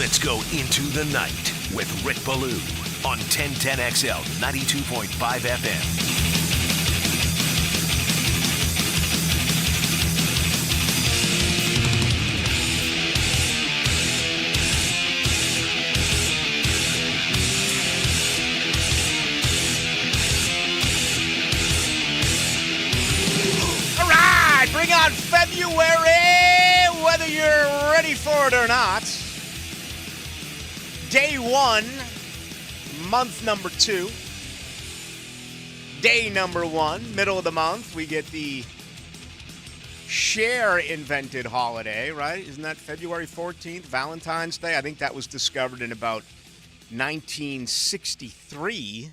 Let's go into the night with Rick Ballou on 1010XL 92.5 FM. Bring on February, whether you're ready for it or not. Day 1, month number 2. Day number 1, middle of the month, we get the Cher-invented holiday, right? Isn't that February 14th, Valentine's Day? I think that was discovered in about 1963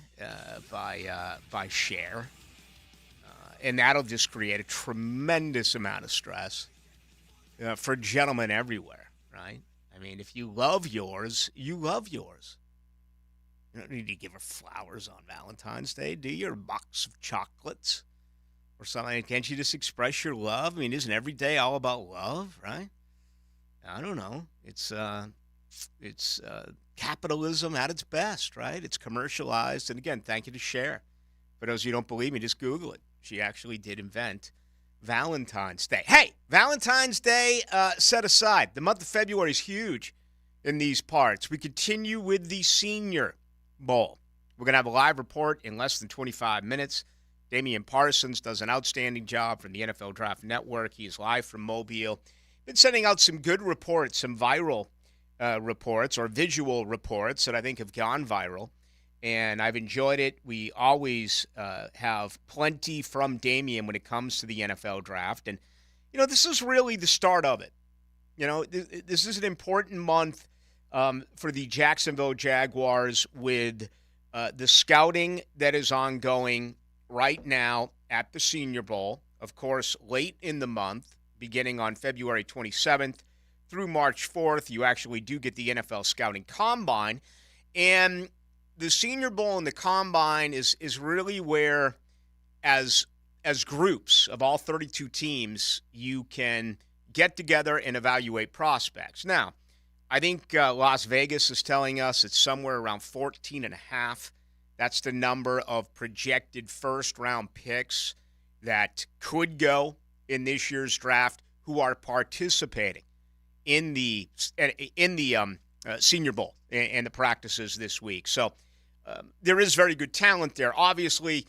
by Cher. And that'll just create a tremendous amount of stress for gentlemen everywhere, right? I mean, if you love yours, you love yours. You don't need to give her flowers on Valentine's Day, do you? Or a box of chocolates or something. Can't you just express your love? I mean, isn't every day all about love, right? I don't know. It's capitalism at its best, right? It's commercialized. And again, thank you to Cher. For those of you who don't believe me, just Google it. She actually did invent Valentine's Day. Hey, Valentine's Day set aside. The month of February is huge in these parts. We continue with the Senior Bowl. We're going to have a live report in less than 25 minutes. Damian Parsons does an outstanding job from the NFL Draft Network. He is live from Mobile. Been sending out some good reports, some viral reports or visual reports that I think have gone viral. And I've enjoyed it. We always have plenty from Damian when it comes to the NFL draft. And, you know, this is really the start of it. You know, this is an important month for the Jacksonville Jaguars with the scouting that is ongoing right now at the Senior Bowl. Of course, late in the month, beginning on February 27th through March 4th, you actually do get the NFL Scouting Combine. And the Senior Bowl and the Combine is really where, as groups of all 32 teams, you can get together and evaluate prospects. Now, I think Las Vegas is telling us it's somewhere around 14.5. That's the number of projected first-round picks that could go in this year's draft who are participating in the Senior Bowl and the practices this week. So, there is very good talent there. Obviously,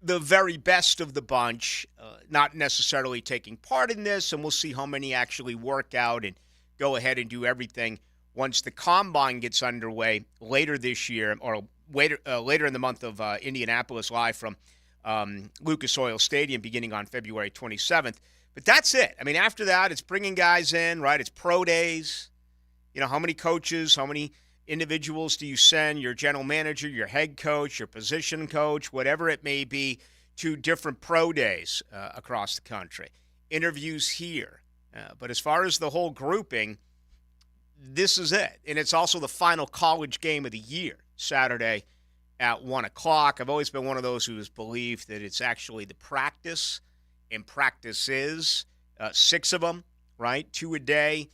the very best of the bunch, not necessarily taking part in this, and we'll see how many actually work out and go ahead and do everything once the Combine gets underway later this year or later in the month of Indianapolis, live from Lucas Oil Stadium beginning on February 27th. But that's it. I mean, after that, it's bringing guys in, right? It's pro days. You know, how many coaches, how many individuals do you send, your general manager, your head coach, your position coach, whatever it may be, to different pro days across the country? Interviews here. But as far as the whole grouping, this is it. And it's also the final college game of the year, Saturday at 1 o'clock. I've always been one of those who has believed that it's actually the practice, and practice is 6 of them, right? 2 a day.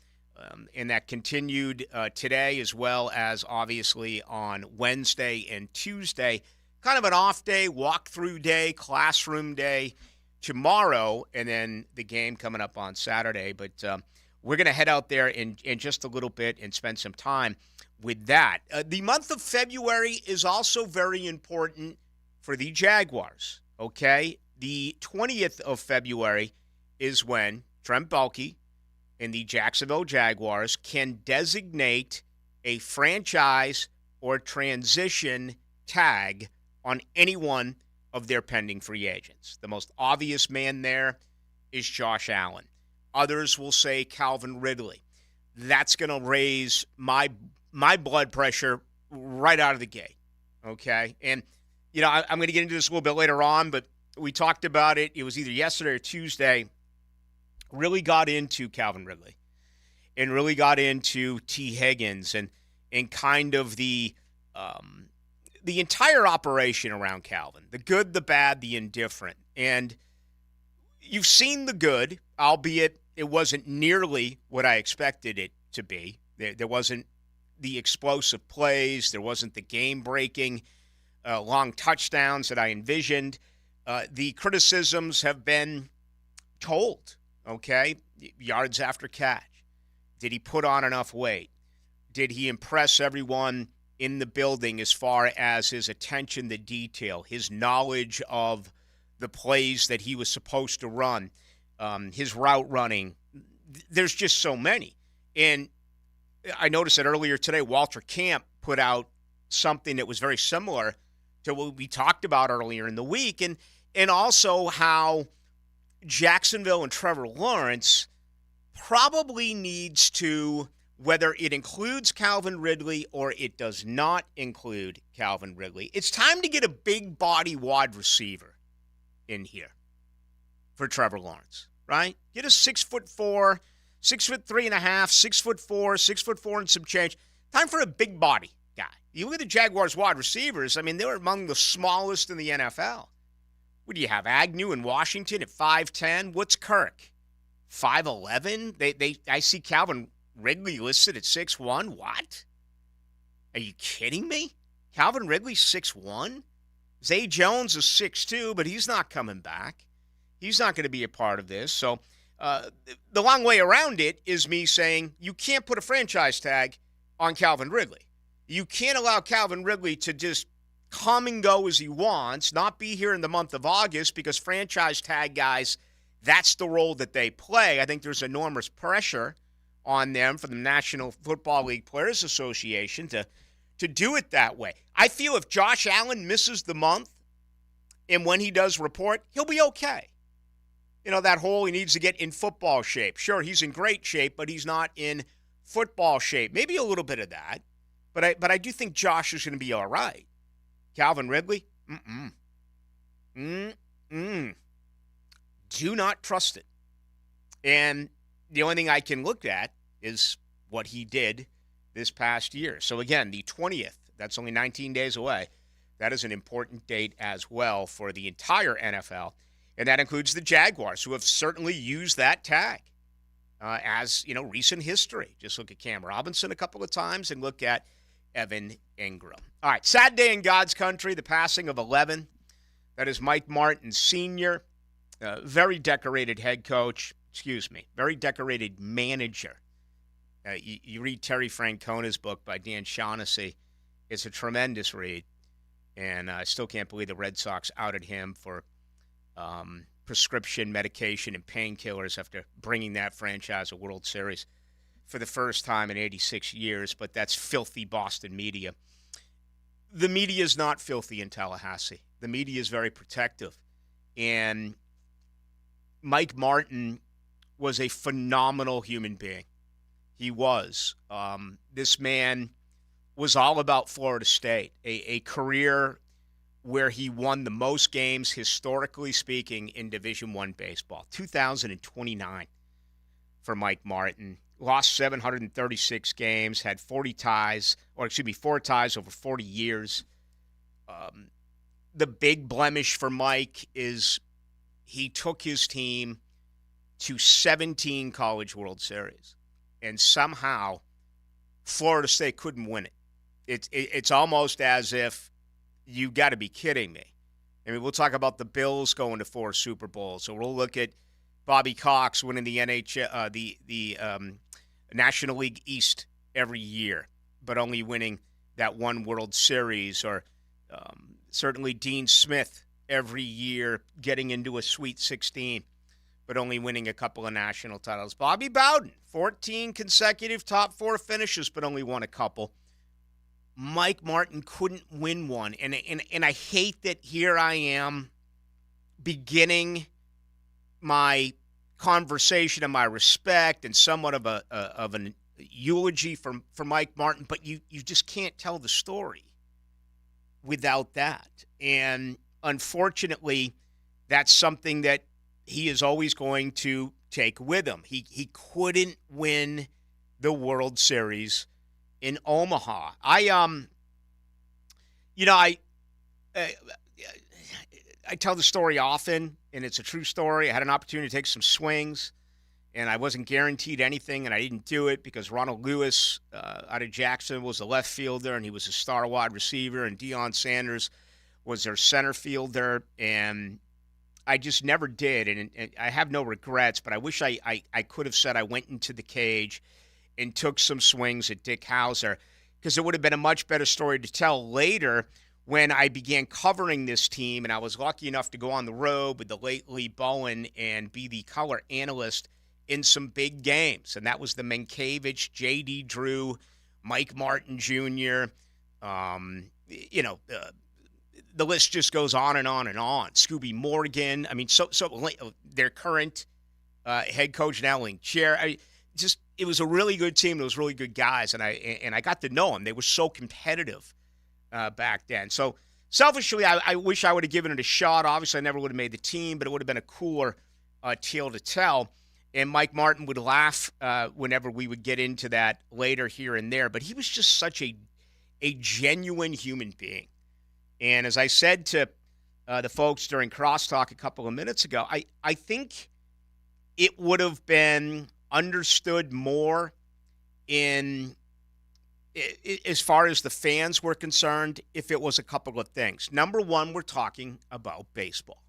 And that continued today as well as obviously on Wednesday and Tuesday. Kind of an off day, walkthrough day, classroom day tomorrow, and then the game coming up on Saturday. But we're going to head out there in just a little bit and spend some time with that. The month of February is also very important for the Jaguars, okay? The 20th of February is when Trent Baalke and the Jacksonville Jaguars can designate a franchise or transition tag on any one of their pending free agents. The most obvious man there is Josh Allen. Others will say Calvin Ridley. That's going to raise my blood pressure right out of the gate, okay? And, you know, I'm going to get into this a little bit later on, but we talked about it. It was either yesterday or Tuesday. Really got into Calvin Ridley and really got into T. Higgins and kind of the entire operation around Calvin, the good, the bad, the indifferent. And you've seen the good, albeit it wasn't nearly what I expected it to be. There wasn't the explosive plays. There wasn't the game-breaking long touchdowns that I envisioned. The criticisms have been told, okay? Yards after catch. Did he put on enough weight? Did he impress everyone in the building as far as his attention to detail, his knowledge of the plays that he was supposed to run, his route running? There's just so many. And I noticed that earlier today, Walter Camp put out something that was very similar to what we talked about earlier in the week, and also how Jacksonville and Trevor Lawrence probably needs to, whether it includes Calvin Ridley or it does not include Calvin Ridley, it's time to get a big body wide receiver in here for Trevor Lawrence, right? Get a 6'4", 6'3.5", 6'4", 6'4" and some change. Time for a big body guy. You look at the Jaguars wide receivers, I mean, they're among the smallest in the NFL. What do you have, Agnew in Washington at 5'10"? What's Kirk? 5'11"? I see Calvin Ridley listed at 6'1". What? Are you kidding me? Calvin Ridley 6'1"? Zay Jones is 6'2", but he's not coming back. He's not going to be a part of this. So the long way around it is me saying you can't put a franchise tag on Calvin Ridley. You can't allow Calvin Ridley to just come and go as he wants, not be here in the month of August, because franchise tag guys, that's the role that they play. I think there's enormous pressure on them from the National Football League Players Association to do it that way. I feel if Josh Allen misses the month and when he does report, he'll be okay. You know, that whole he needs to get in football shape. Sure, he's in great shape, but he's not in football shape. Maybe a little bit of that. But I do think Josh is going to be all right. Calvin Ridley? Do not trust it. And the only thing I can look at is what he did this past year. So, again, the 20th, that's only 19 days away. That is an important date as well for the entire NFL. And that includes the Jaguars, who have certainly used that tag as, recent history. Just look at Cam Robinson a couple of times and look at Evan Ingram. All right, sad day in God's country, the passing of 11. That is Mike Martin Sr., very decorated head coach, very decorated manager. You read Terry Francona's book by Dan Shaughnessy. It's a tremendous read, and I still can't believe the Red Sox outed him for prescription medication and painkillers after bringing that franchise a World Series for the first time in 86 years, but that's filthy Boston media. The media is not filthy in Tallahassee. The media is very protective. And Mike Martin was a phenomenal human being. He was. This man was all about Florida State, a career where he won the most games, historically speaking, in Division I baseball. 2,029 for Mike Martin. Lost 736 games, had 4 ties over 40 years. The big blemish for Mike is he took his team to 17 College World Series, and somehow Florida State couldn't win it. It's almost as if you got to be kidding me. I mean, we'll talk about the Bills going to 4 Super Bowls, so we'll look at Bobby Cox winning the National League East every year, but only winning that one World Series, or certainly Dean Smith every year getting into a Sweet 16, but only winning a couple of national titles. Bobby Bowden, 14 consecutive top 4 finishes, but only won a couple. Mike Martin couldn't win one, and I hate that here I am beginning my conversation and my respect and somewhat of an eulogy for Mike Martin, but you just can't tell the story without that. And unfortunately, that's something that he is always going to take with him. He couldn't win the World Series in Omaha. I tell the story often, and it's a true story. I had an opportunity to take some swings and I wasn't guaranteed anything, and I didn't do it because Ronald Lewis out of Jacksonville was a left fielder, and he was a star wide receiver, and Deion Sanders was their center fielder, and I just never did, and I have no regrets, but I wish I could have said I went into the cage and took some swings at Dick Hauser, because it would have been a much better story to tell later when I began covering this team, and I was lucky enough to go on the road with the late Lee Bowen and be the color analyst in some big games, and that was the Mankiewicz, J.D. Drew, Mike Martin Jr., the list just goes on and on and on. Scooby Morgan. I mean, so their current head coach now, Link Chair. It was a really good team. It was really good guys, and I got to know them. They were so competitive back then. So selfishly, I wish I would have given it a shot. Obviously, I never would have made the team, but it would have been a cooler tale to tell. And Mike Martin would laugh whenever we would get into that later here and there. But he was just such a genuine human being. And as I said to the folks during Crosstalk a couple of minutes ago, I think it would have been understood more as far as the fans were concerned if it was a couple of things. Number one, we're talking about baseball.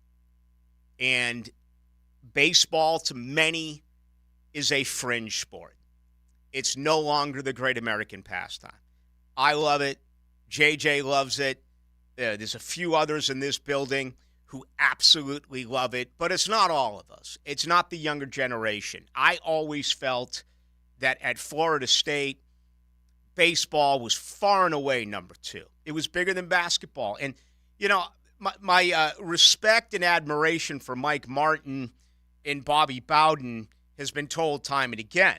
And baseball, to many, is a fringe sport. It's no longer the great American pastime. I love it. JJ loves it. There's a few others in this building who absolutely love it, but it's not all of us. It's not the younger generation. I always felt that at Florida State, baseball was far and away number two. It was bigger than basketball. And, my respect and admiration for Mike Martin and Bobby Bowden has been told time and again.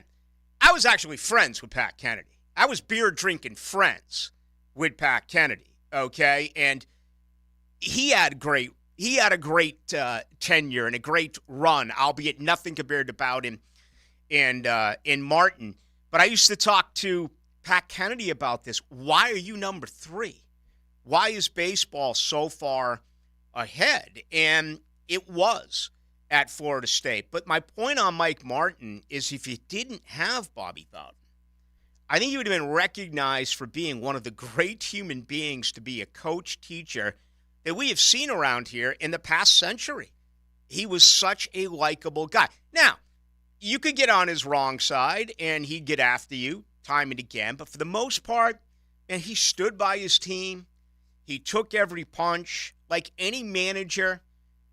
I was actually friends with Pat Kennedy. I was beer-drinking friends with Pat Kennedy. Okay, and he had a great tenure and a great run, albeit nothing compared to Bowden and Martin. But I used to talk to Pat Kennedy about this. Why are you number three? Why is baseball so far ahead? And it was at Florida State. But my point on Mike Martin is if you didn't have Bobby Bowden, I think he would have been recognized for being one of the great human beings to be a coach, teacher that we have seen around here in the past century. He was such a likable guy. Now, you could get on his wrong side and he'd get after you time and again, but for the most part, and he stood by his team. He took every punch. Like any manager,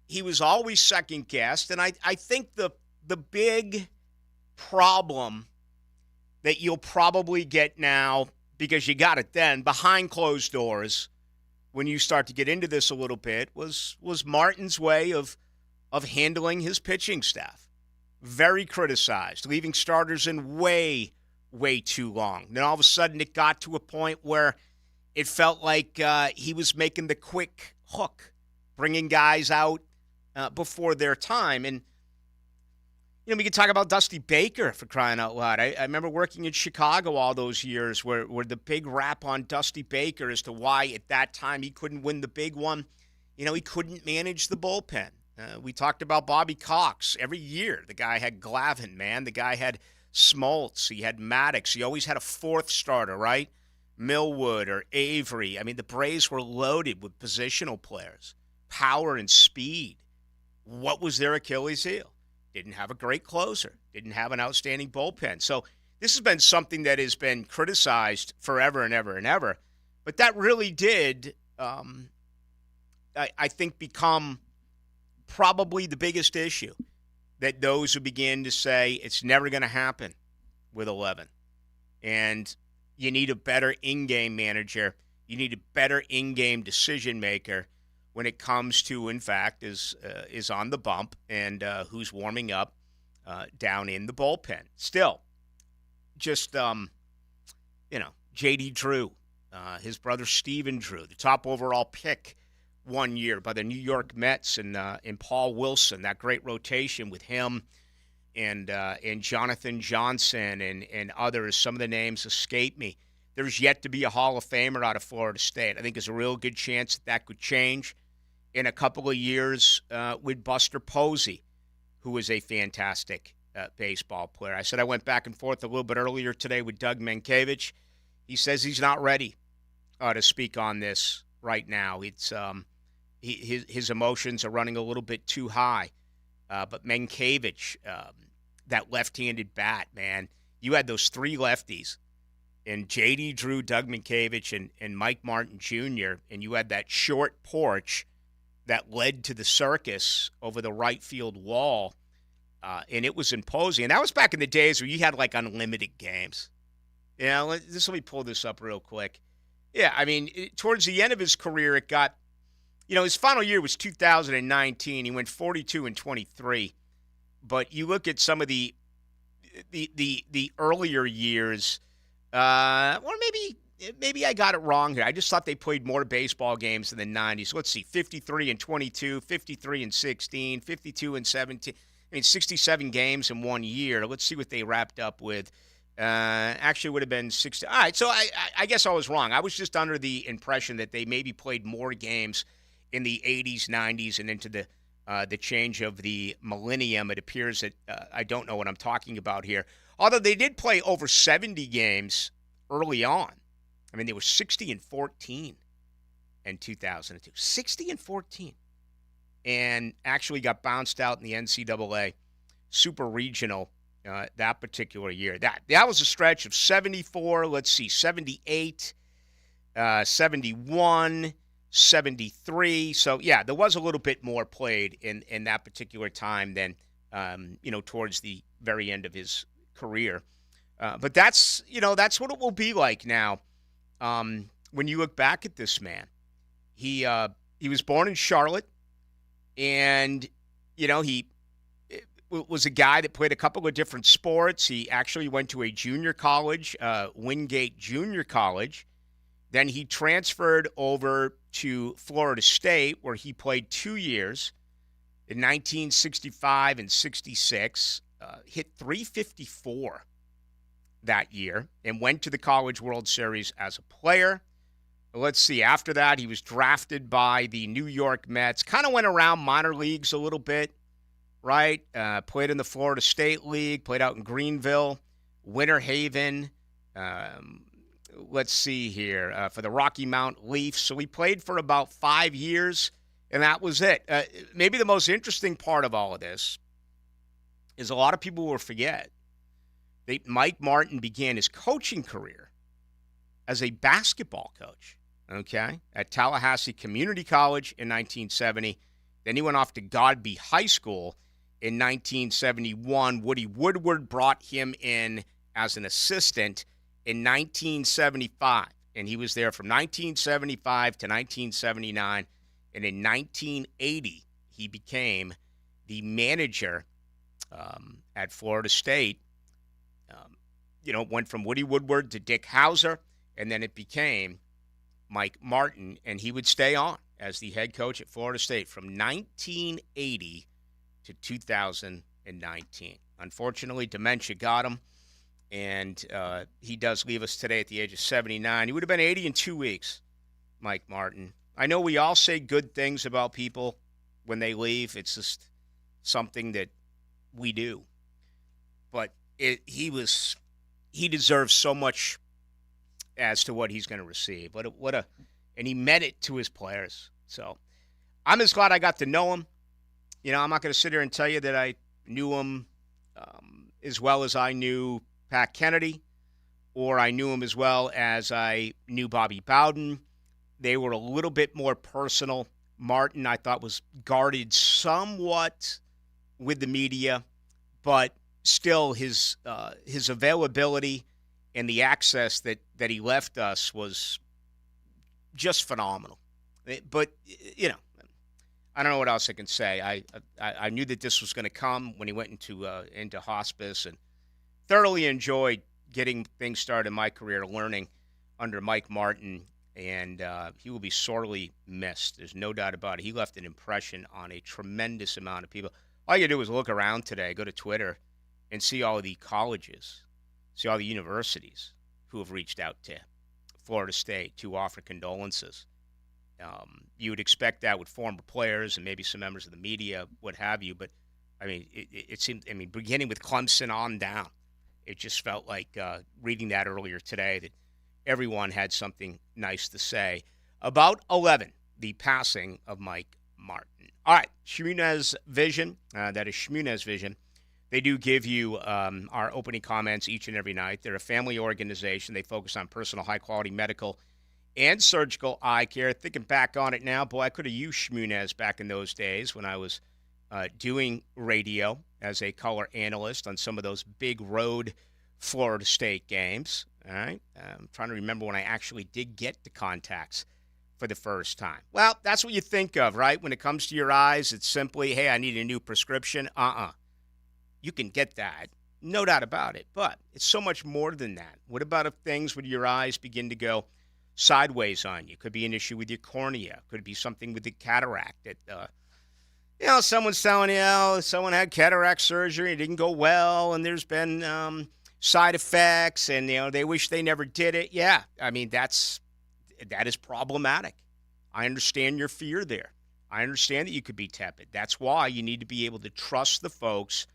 he was always second-guessed, and I think the big problem that you'll probably get now, because you got it then, behind closed doors, when you start to get into this a little bit, was Martin's way of handling his pitching staff. Very criticized, leaving starters in way, way too long. Then all of a sudden it got to a point where it felt like he was making the quick hook, bringing guys out before their time. And we could talk about Dusty Baker, for crying out loud. I remember working in Chicago all those years where the big rap on Dusty Baker as to why at that time he couldn't win the big one. He couldn't manage the bullpen. We talked about Bobby Cox. Every year the guy had Glavine, man. The guy had Smoltz. He had Maddox. He always had a fourth starter, right? Millwood or Avery. I mean, the Braves were loaded with positional players, power and speed. What was their Achilles heel? Didn't have a great closer. Didn't have an outstanding bullpen. So this has been something that has been criticized forever and ever and ever. But that really did, I think, become probably the biggest issue, that those who begin to say it's never going to happen with 11. And you need a better in-game manager. You need a better in-game decision maker when it comes to, in fact, is on the bump and who's warming up down in the bullpen. Still, just, J.D. Drew, his brother Steven Drew, the top overall pick one year by the New York Mets, and Paul Wilson, that great rotation with him and Jonathan Johnson and others. Some of the names escape me. There's yet to be a Hall of Famer out of Florida State. I think there's a real good chance that could change in a couple of years with Buster Posey, who is a fantastic baseball player. I said I went back and forth a little bit earlier today with Doug Mankiewicz. He says he's not ready to speak on this right now. It's his emotions are running a little bit too high. But Mankiewicz, that left-handed bat, man, you had those three lefties, and J.D. Drew, Doug Mankiewicz, and Mike Martin Jr., and you had that short porch that led to the circus over the right field wall, and it was imposing. And that was back in the days where you had, like, unlimited games. Let me pull this up real quick. Yeah, I mean, towards the end of his career, it got, his final year was 2019. He went 42-23. But you look at some of the earlier years, or maybe I got it wrong here. I just thought they played more baseball games in the 90s. Let's see, 53-22, 53-16, 52-17. 67 games in 1 year. Let's see what they wrapped up with. Actually would have been 60. All right, so I guess I was wrong. I was just under the impression that they maybe played more games in the 80s, 90s, and into the change of the millennium. It appears that I don't know what I'm talking about here. Although they did play over 70 games early on. I mean, they were 60-14 in 2002. 60-14. And actually got bounced out in the NCAA Super Regional that particular year. That was a stretch of 74, 78, 71, 73. So, yeah, there was a little bit more played in that particular time than, towards the very end of his career. But that's what it will be like now when you look back at this man. He was born in Charlotte, and, he was a guy that played a couple of different sports. He actually went to a junior college, Wingate Junior College. Then he transferred over to Florida State, where he played 2 years in 1965 and 66, hit .354 that year, and went to the College World Series as a player. Let's see, after that, he was drafted by the New York Mets, kind of went around minor leagues a little bit, right? Played in the Florida State League, played out in Greenville, Winter Haven. Let's see here, for the Rocky Mount Leafs. So he played for about 5 years, and that was it. Maybe the most interesting part of all of this is a lot of people will forget that Mike Martin began his coaching career as a basketball coach, okay, at Tallahassee Community College in 1970. Then he went off to Godby High School in 1971. Woody Woodward brought him in as an assistant in 1975, and he was there from 1975 to 1979. And in 1980, he became the manager at Florida State. Went from Woody Woodward to Dick Hauser, and then it became Mike Martin, and he would stay on as the head coach at Florida State from 1980 to 2019. Unfortunately, dementia got him, and he does leave us today at the age of 79. He would have been 80 in 2 weeks, Mike Martin. I know we all say good things about people when they leave. It's just something that we do. But he deserves so much as to what he's going to receive. And he meant it to his players. So I'm just glad I got to know him. I'm not going to sit here and tell you that I knew him as well as I knew Pat Kennedy, or I knew him as well as I knew Bobby Bowden. They were a little bit more personal. Martin, I thought, was guarded somewhat with the media, but still his availability and the access that he left us was just phenomenal. But, I don't know what else I can say. I knew that this was going to come when he went into hospice, and thoroughly enjoyed getting things started in my career, learning under Mike Martin, and he will be sorely missed. There's no doubt about it. He left an impression on a tremendous amount of people. All you do is look around today, go to Twitter, and see all the colleges, see all the universities who have reached out to Florida State to offer condolences. You would expect that with former players and maybe some members of the media, what have you, but I mean, it seemed, beginning with Clemson on down, it just felt like reading that earlier today that everyone had something nice to say. About 11, the passing of Mike Martin. All right, Shmunez Vision, that is Shmunez Vision. They do give you our opening comments each and every night. They're a family organization. They focus on personal, high-quality medical and surgical eye care. Thinking back on it now, boy, I could have used Shmunez back in those days when I was doing radio as a color analyst on some of those big road Florida State games. All right, I'm trying to remember when I actually did get the contacts for the first time. Well, that's what you think of, right? When it comes to your eyes, it's simply, hey, I need a new prescription. You can get that, no doubt about it, but it's so much more than that. What about if things with your eyes begin to go sideways on you? Could be an issue with your cornea. Could be something with the cataract that, someone's telling you, someone had cataract surgery, it didn't go well, and there's been side effects, and, they wish they never did it. Yeah, that is problematic. I understand your fear there. I understand that you could be tepid. That's why you need to be able to trust the folks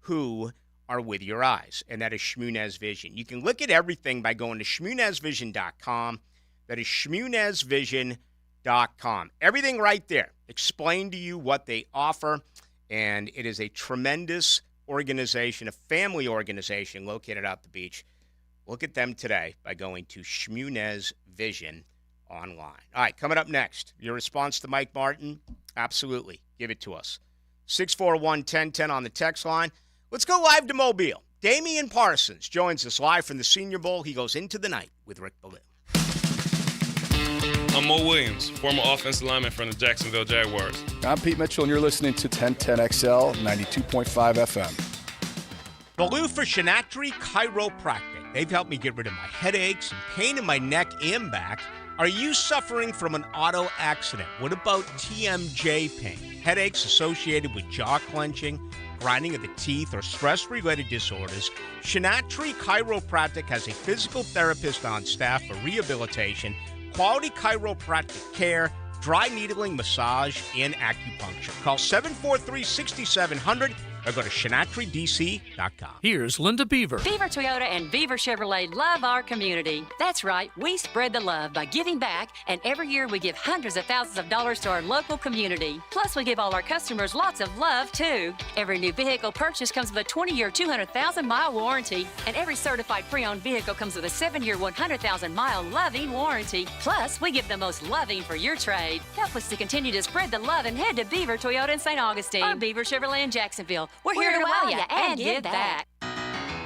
who are with your eyes, and that is Shmunez Vision. You can look at everything by going to shmunezvision.com. That is shmunezvision.com. Everything right there. Explain to you what they offer, and it is a tremendous organization, a family organization located out the beach. Look at them today by going to Shmunez Vision online. All right, coming up next, your response to Mike Martin, absolutely. Give it to us. 641-1010 on the text line. Let's go live to Mobile. Damian Parsons joins us live from the Senior Bowl. He goes into the night with Rick Ballou. I'm Mo Williams, former offensive lineman from the Jacksonville Jaguars. I'm Pete Mitchell, and you're listening to 1010XL 92.5 FM. Ballou for Shinatri Chiropractic. They've helped me get rid of my headaches and pain in my neck and back. Are you suffering from an auto accident? What about TMJ pain? Headaches associated with jaw clenching, grinding of the teeth, or stress-related disorders? Shinatri Chiropractic has a physical therapist on staff for rehabilitation, quality chiropractic care, dry needling, massage, and acupuncture. Call 743-6700 or go to ShinatriDC.com. Here's Linda Beaver. Beaver Toyota and Beaver Chevrolet love our community. That's right, we spread the love by giving back, and every year we give hundreds of thousands of dollars to our local community. Plus, we give all our customers lots of love, too. Every new vehicle purchase comes with a 20-year, 200,000-mile warranty, and every certified pre-owned vehicle comes with a 7-year, 100,000-mile loving warranty. Plus, we give the most loving for your trade. Help us to continue to spread the love and head to Beaver Toyota in St. Augustine or Beaver Chevrolet in Jacksonville. We're here to wow you and give back.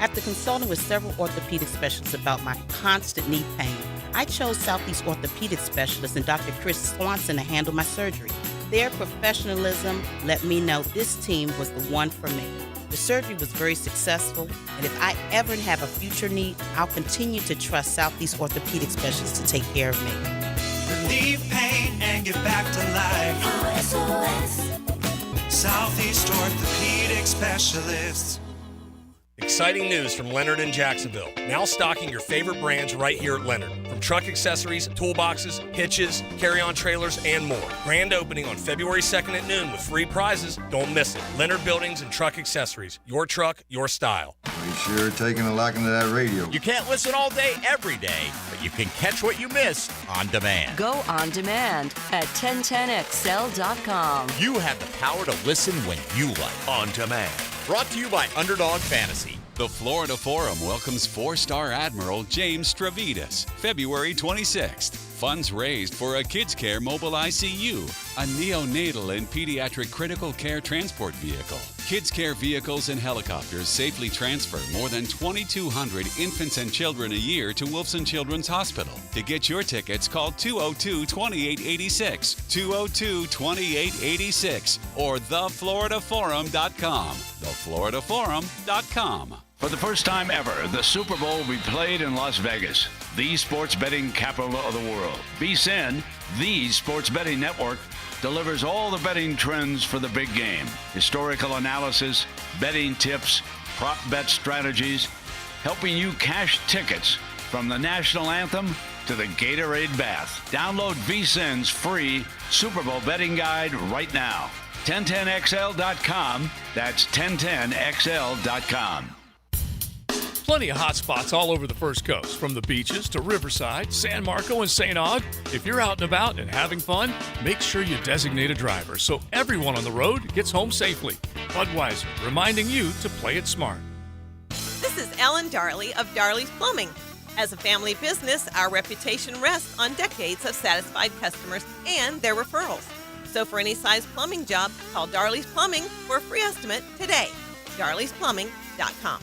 After consulting with several orthopedic specialists about my constant knee pain, I chose Southeast Orthopedic Specialist and Dr. Chris Swanson to handle my surgery. Their professionalism let me know this team was the one for me. The surgery was very successful, and if I ever have a future need, I'll continue to trust Southeast Orthopedic Specialists to take care of me. Relieve pain and get back to life. SOS. Southeast Orthopedic Specialists. Exciting news from Leonard in Jacksonville. Now stocking your favorite brands right here at Leonard. From truck accessories, toolboxes, hitches, carry-on trailers, and more. Grand opening on February 2nd at noon with free prizes. Don't miss it. Leonard Buildings and Truck Accessories. Your truck, your style. We sure taking a liking to that radio. You can't listen all day, every day, but you can catch what you missed on demand. Go on demand at 1010XL.com. You have the power to listen when you like. On demand. Brought to you by Underdog Fantasy. The Florida Forum welcomes 4-star Admiral James Stravitas, February 26th. Funds raised for a Kids Care Mobile ICU, a neonatal and pediatric critical care transport vehicle. Kids Care vehicles and helicopters safely transfer more than 2,200 infants and children a year to Wolfson Children's Hospital. To get your tickets, call 202-2886, 202-2886, or thefloridaforum.com, thefloridaforum.com. For the first time ever, the Super Bowl will be played in Las Vegas, the sports betting capital of the world. VSiN, the sports betting network, delivers all the betting trends for the big game. Historical analysis, betting tips, prop bet strategies, helping you cash tickets from the national anthem to the Gatorade bath. Download VSiN's free Super Bowl betting guide right now. 1010XL.com. That's 1010XL.com. Plenty of hot spots all over the First Coast, from the beaches to Riverside, San Marco, and St. Aug. If you're out and about and having fun, make sure you designate a driver so everyone on the road gets home safely. Budweiser, reminding you to play it smart. This is Ellen Darley of Darley's Plumbing. As a family business, our reputation rests on decades of satisfied customers and their referrals. So for any size plumbing job, call Darley's Plumbing for a free estimate today. darleysplumbing.com.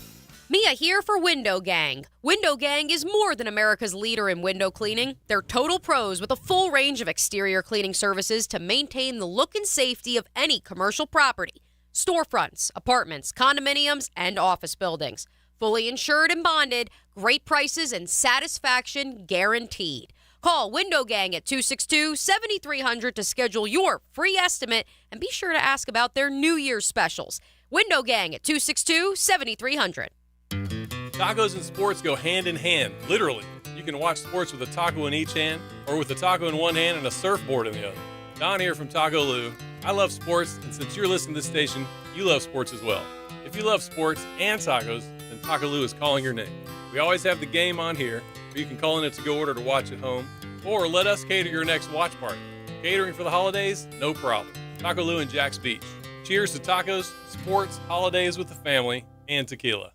Mia here for Window Gang. Window Gang is more than America's leader in window cleaning. They're total pros with a full range of exterior cleaning services to maintain the look and safety of any commercial property. Storefronts, apartments, condominiums, and office buildings. Fully insured and bonded, great prices and satisfaction guaranteed. Call Window Gang at 262-7300 to schedule your free estimate, and be sure to ask about their New Year's specials. Window Gang at 262-7300. Tacos and sports go hand in hand, literally. You can watch sports with a taco in each hand, or with a taco in one hand and a surfboard in the other. Don here from Taco Lou. I love sports, and since you're listening to this station, you love sports as well. If you love sports and tacos, then Taco Lou is calling your name. We always have the game on here, or you can call in a to-go order to watch at home, or let us cater your next watch party. Catering for the holidays? No problem. Taco Lou in Jack's Beach. Cheers to tacos, sports, holidays with the family, and tequila.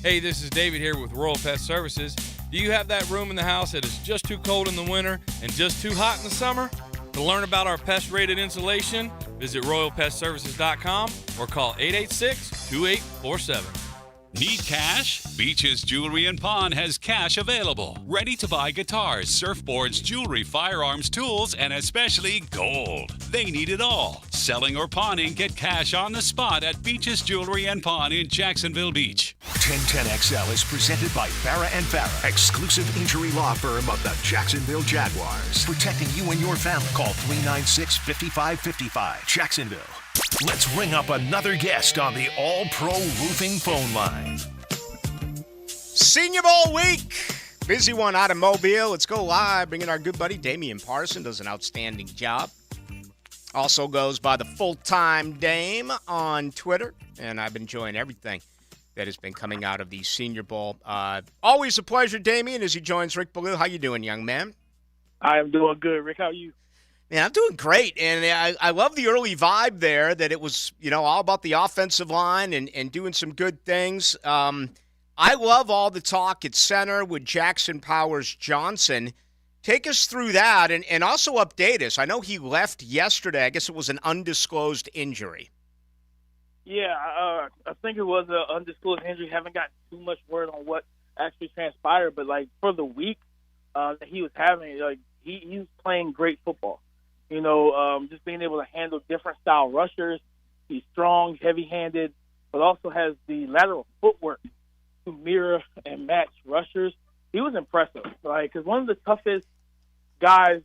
Hey, this is David here with Royal Pest Services. Do you have that room in the house that is just too cold in the winter and just too hot in the summer? To learn about our pest-rated insulation, visit RoyalPestServices.com or call 886-2847. Need cash? Beaches Jewelry and Pawn has cash available. Ready to buy guitars, surfboards, jewelry, firearms, tools, and especially gold. They need it all. Selling or pawning, get cash on the spot at Beaches Jewelry and Pawn in Jacksonville Beach. 1010XL is presented by Farrah & Farrah, exclusive injury law firm of the Jacksonville Jaguars. Protecting you and your family. Call 396-5555. Jacksonville. Let's ring up another guest on the All-Pro Roofing phone line. Senior Bowl week. Busy one out of Mobile. Let's go live. Bringing our good buddy Damian Parson. Does an outstanding job. Also goes by the Full-Time Dame on Twitter. And I've been enjoying everything that has been coming out of the Senior Bowl. Always a pleasure, Damian, as he joins Rick Ballou. How you doing, young man? I am doing good. Rick, how are you? Man, I'm doing great, and I love the early vibe there that it was, all about the offensive line and doing some good things. I love all the talk at center with Jackson Powers Johnson. Take us through that and also update us. I know he left yesterday. I guess it was an undisclosed injury. Yeah, I think it was an undisclosed injury. Haven't got too much word on what actually transpired, but, for the week that he was having, he was playing great football. Just being able to handle different style rushers. He's strong, heavy-handed, but also has the lateral footwork to mirror and match rushers. He was impressive, because one of the toughest guys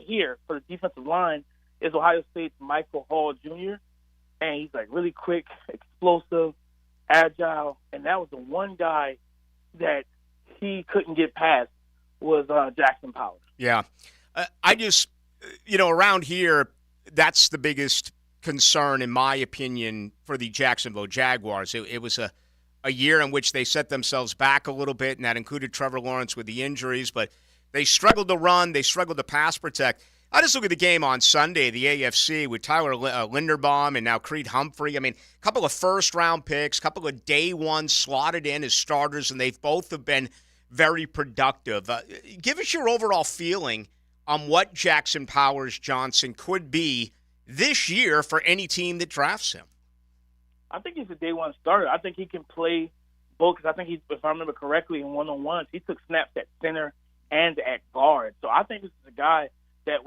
here for the defensive line is Ohio State's Michael Hall Jr., and he's, really quick, explosive, agile, and that was the one guy that he couldn't get past was Jackson Powers. Yeah. I just... around here, that's the biggest concern, in my opinion, for the Jacksonville Jaguars. It was a year in which they set themselves back a little bit, and that included Trevor Lawrence with the injuries, but they struggled to run, they struggled to pass protect. I just look at the game on Sunday, the AFC, with Tyler Linderbaum and now Creed Humphrey. I mean, a couple of first-round picks, a couple of day one slotted in as starters, and they've both have been very productive. Give us your overall feeling on what Jackson Powers Johnson could be this year for any team that drafts him. I think he's a day one starter. I think he can play both, because I think if I remember correctly, in one-on-ones, he took snaps at center and at guard. So I think this is a guy that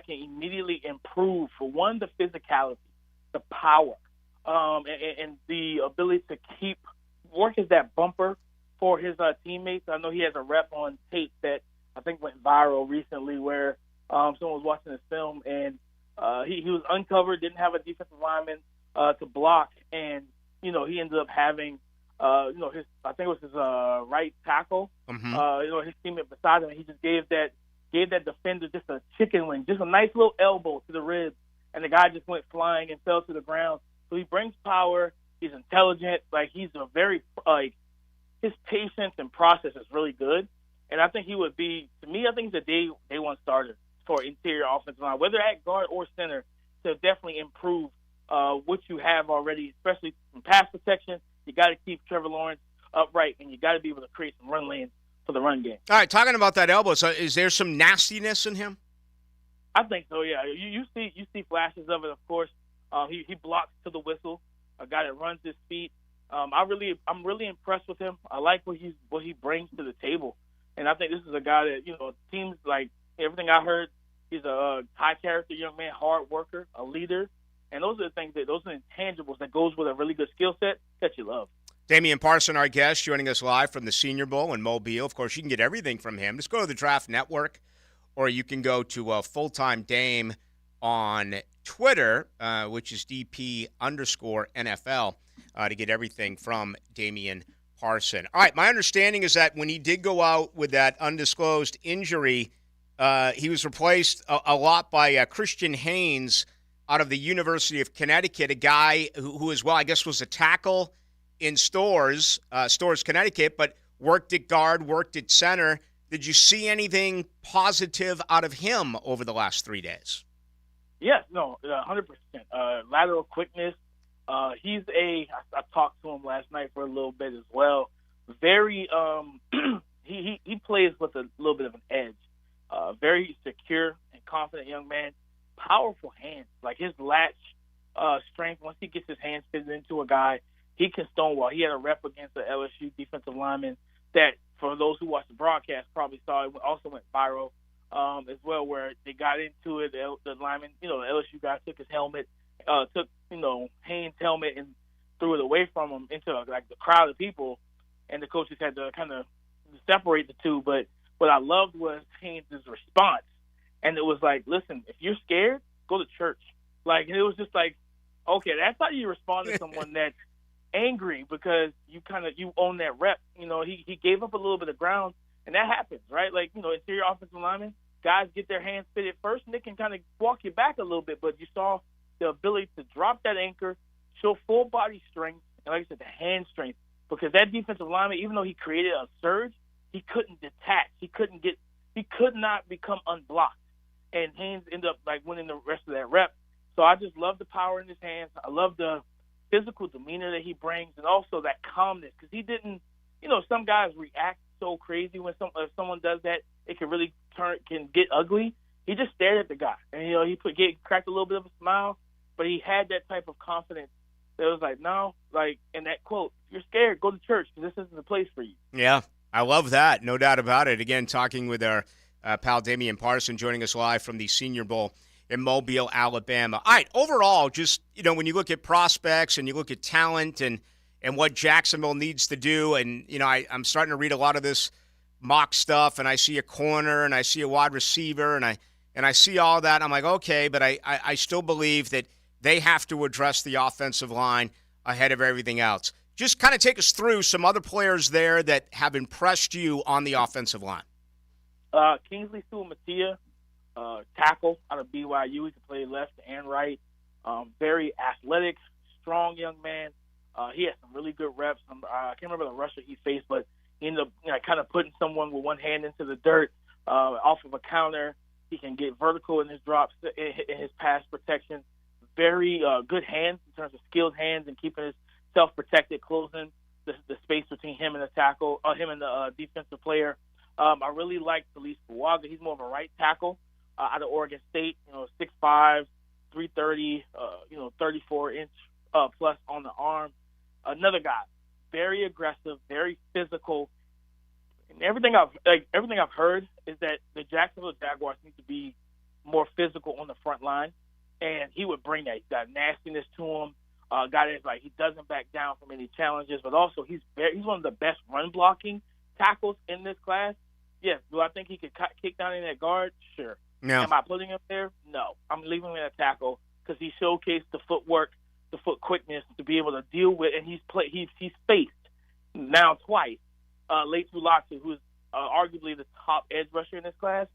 can immediately improve, for one, the physicality, the power, and the ability to work as that bumper for his teammates. I know he has a rep on tape that I think went viral recently, where someone was watching this film and he was uncovered, didn't have a defensive lineman to block, and he ended up having I think it was his right tackle, his teammate beside him, and he just gave that defender just a chicken wing, just a nice little elbow to the ribs, and the guy just went flying and fell to the ground. So he brings power. He's intelligent. Like, he's a very, his patience and process is really good. And I think he would be, to me, I think he's a day one starter for interior offensive line, whether at guard or center, to definitely improve what you have already, especially in pass protection. You got to keep Trevor Lawrence upright, and you got to be able to create some run lanes for the run game. All right, talking about that elbow, so is there some nastiness in him? I think so, yeah. You see flashes of it, of course. He blocks to the whistle, a guy that runs his feet. I'm really impressed with him. I like what he brings to the table. And I think this is a guy that, teams, like, everything I heard, he's a high-character young man, hard worker, a leader. And those are the things, those are intangibles that goes with a really good skill set that you love. Damian Parson, our guest, joining us live from the Senior Bowl in Mobile. Of course, you can get everything from him. Just go to the Draft Network, or you can go to Full-Time Dame on Twitter, which is DP_NFL, to get everything from Damian Parson. All right, my understanding is that when he did go out with that undisclosed injury, he was replaced a lot by Christian Haynes out of the University of Connecticut, a guy who as well, I guess, was a tackle in Storrs, Connecticut, but worked at guard, worked at center. Did you see anything positive out of him over the last 3 days? Yes, no, 100%. Lateral quickness. I talked to him last night for a little bit as well. Very, he plays with a little bit of an edge. Very secure and confident young man. Powerful hands. Like, his latch strength, once he gets his hands fitted into a guy, he can stonewall. He had a rep against the LSU defensive lineman that, for those who watched the broadcast, probably saw it also went viral as well, where they got into it. The lineman, the LSU guy took his helmet, took Haynes' helmet and threw it away from him into the crowd of people, and the coaches had to kind of separate the two. But what I loved was Haynes' response, and it was like, listen, if you're scared, go to church. Like, it was just like, okay, that's how you respond to someone that's angry, because you own that rep. He gave up a little bit of ground, and that happens, right? Like, interior offensive linemen, guys get their hands fitted first, and they can kind of walk you back a little bit, but you saw the ability to drop that anchor, show full body strength, and like I said, the hand strength, because that defensive lineman, even though he created a surge, he couldn't detach. He could not become unblocked, and Haynes ended up winning the rest of that rep. So I just love the power in his hands. I love the physical demeanor that he brings, and also that calmness, because he didn't, some guys react so crazy when if someone does that, it can really can get ugly. He just stared at the guy, and he cracked a little bit of a smile, but he had that type of confidence that was like, no, like in that quote, if you're scared, go to church, because this isn't the place for you. Yeah, I love that, no doubt about it. Again, talking with our pal Damian Parson, joining us live from the Senior Bowl in Mobile, Alabama. All right, overall, just, when you look at prospects and you look at talent and what Jacksonville needs to do, and, I'm starting to read a lot of this mock stuff, and I see a corner, and I see a wide receiver, and I see all that. I'm like, okay, but I still believe that they have to address the offensive line ahead of everything else. Just kind of take us through some other players there that have impressed you on the offensive line. Kingsley Suamatia, tackle out of BYU. He can play left and right. Very athletic, strong young man. He had some really good reps. I can't remember the rusher he faced, but he ended up kind of putting someone with one hand into the dirt off of a counter. He can get vertical in his drops, in his pass protection. Very good hands in terms of skilled hands and keeping himself protected, closing the space between him and the tackle, him and the defensive player. I really like Felice Fuaga. He's more of a right tackle out of Oregon State. 6'5", 330, 34-inch plus on the arm. Another guy, very aggressive, very physical. And everything I've heard is that the Jacksonville Jaguars need to be more physical on the front line, and he would bring that nastiness to him. A guy that's he doesn't back down from any challenges, but also he's one of the best run blocking tackles in this class. Yes. Do I think he could kick down in that guard? Sure. No. Am I putting him there? No. I'm leaving him at a tackle because he showcased the footwork, the foot quickness to be able to deal with, and he's faced now twice Leitu Latu, who's arguably the top edge rusher in this class,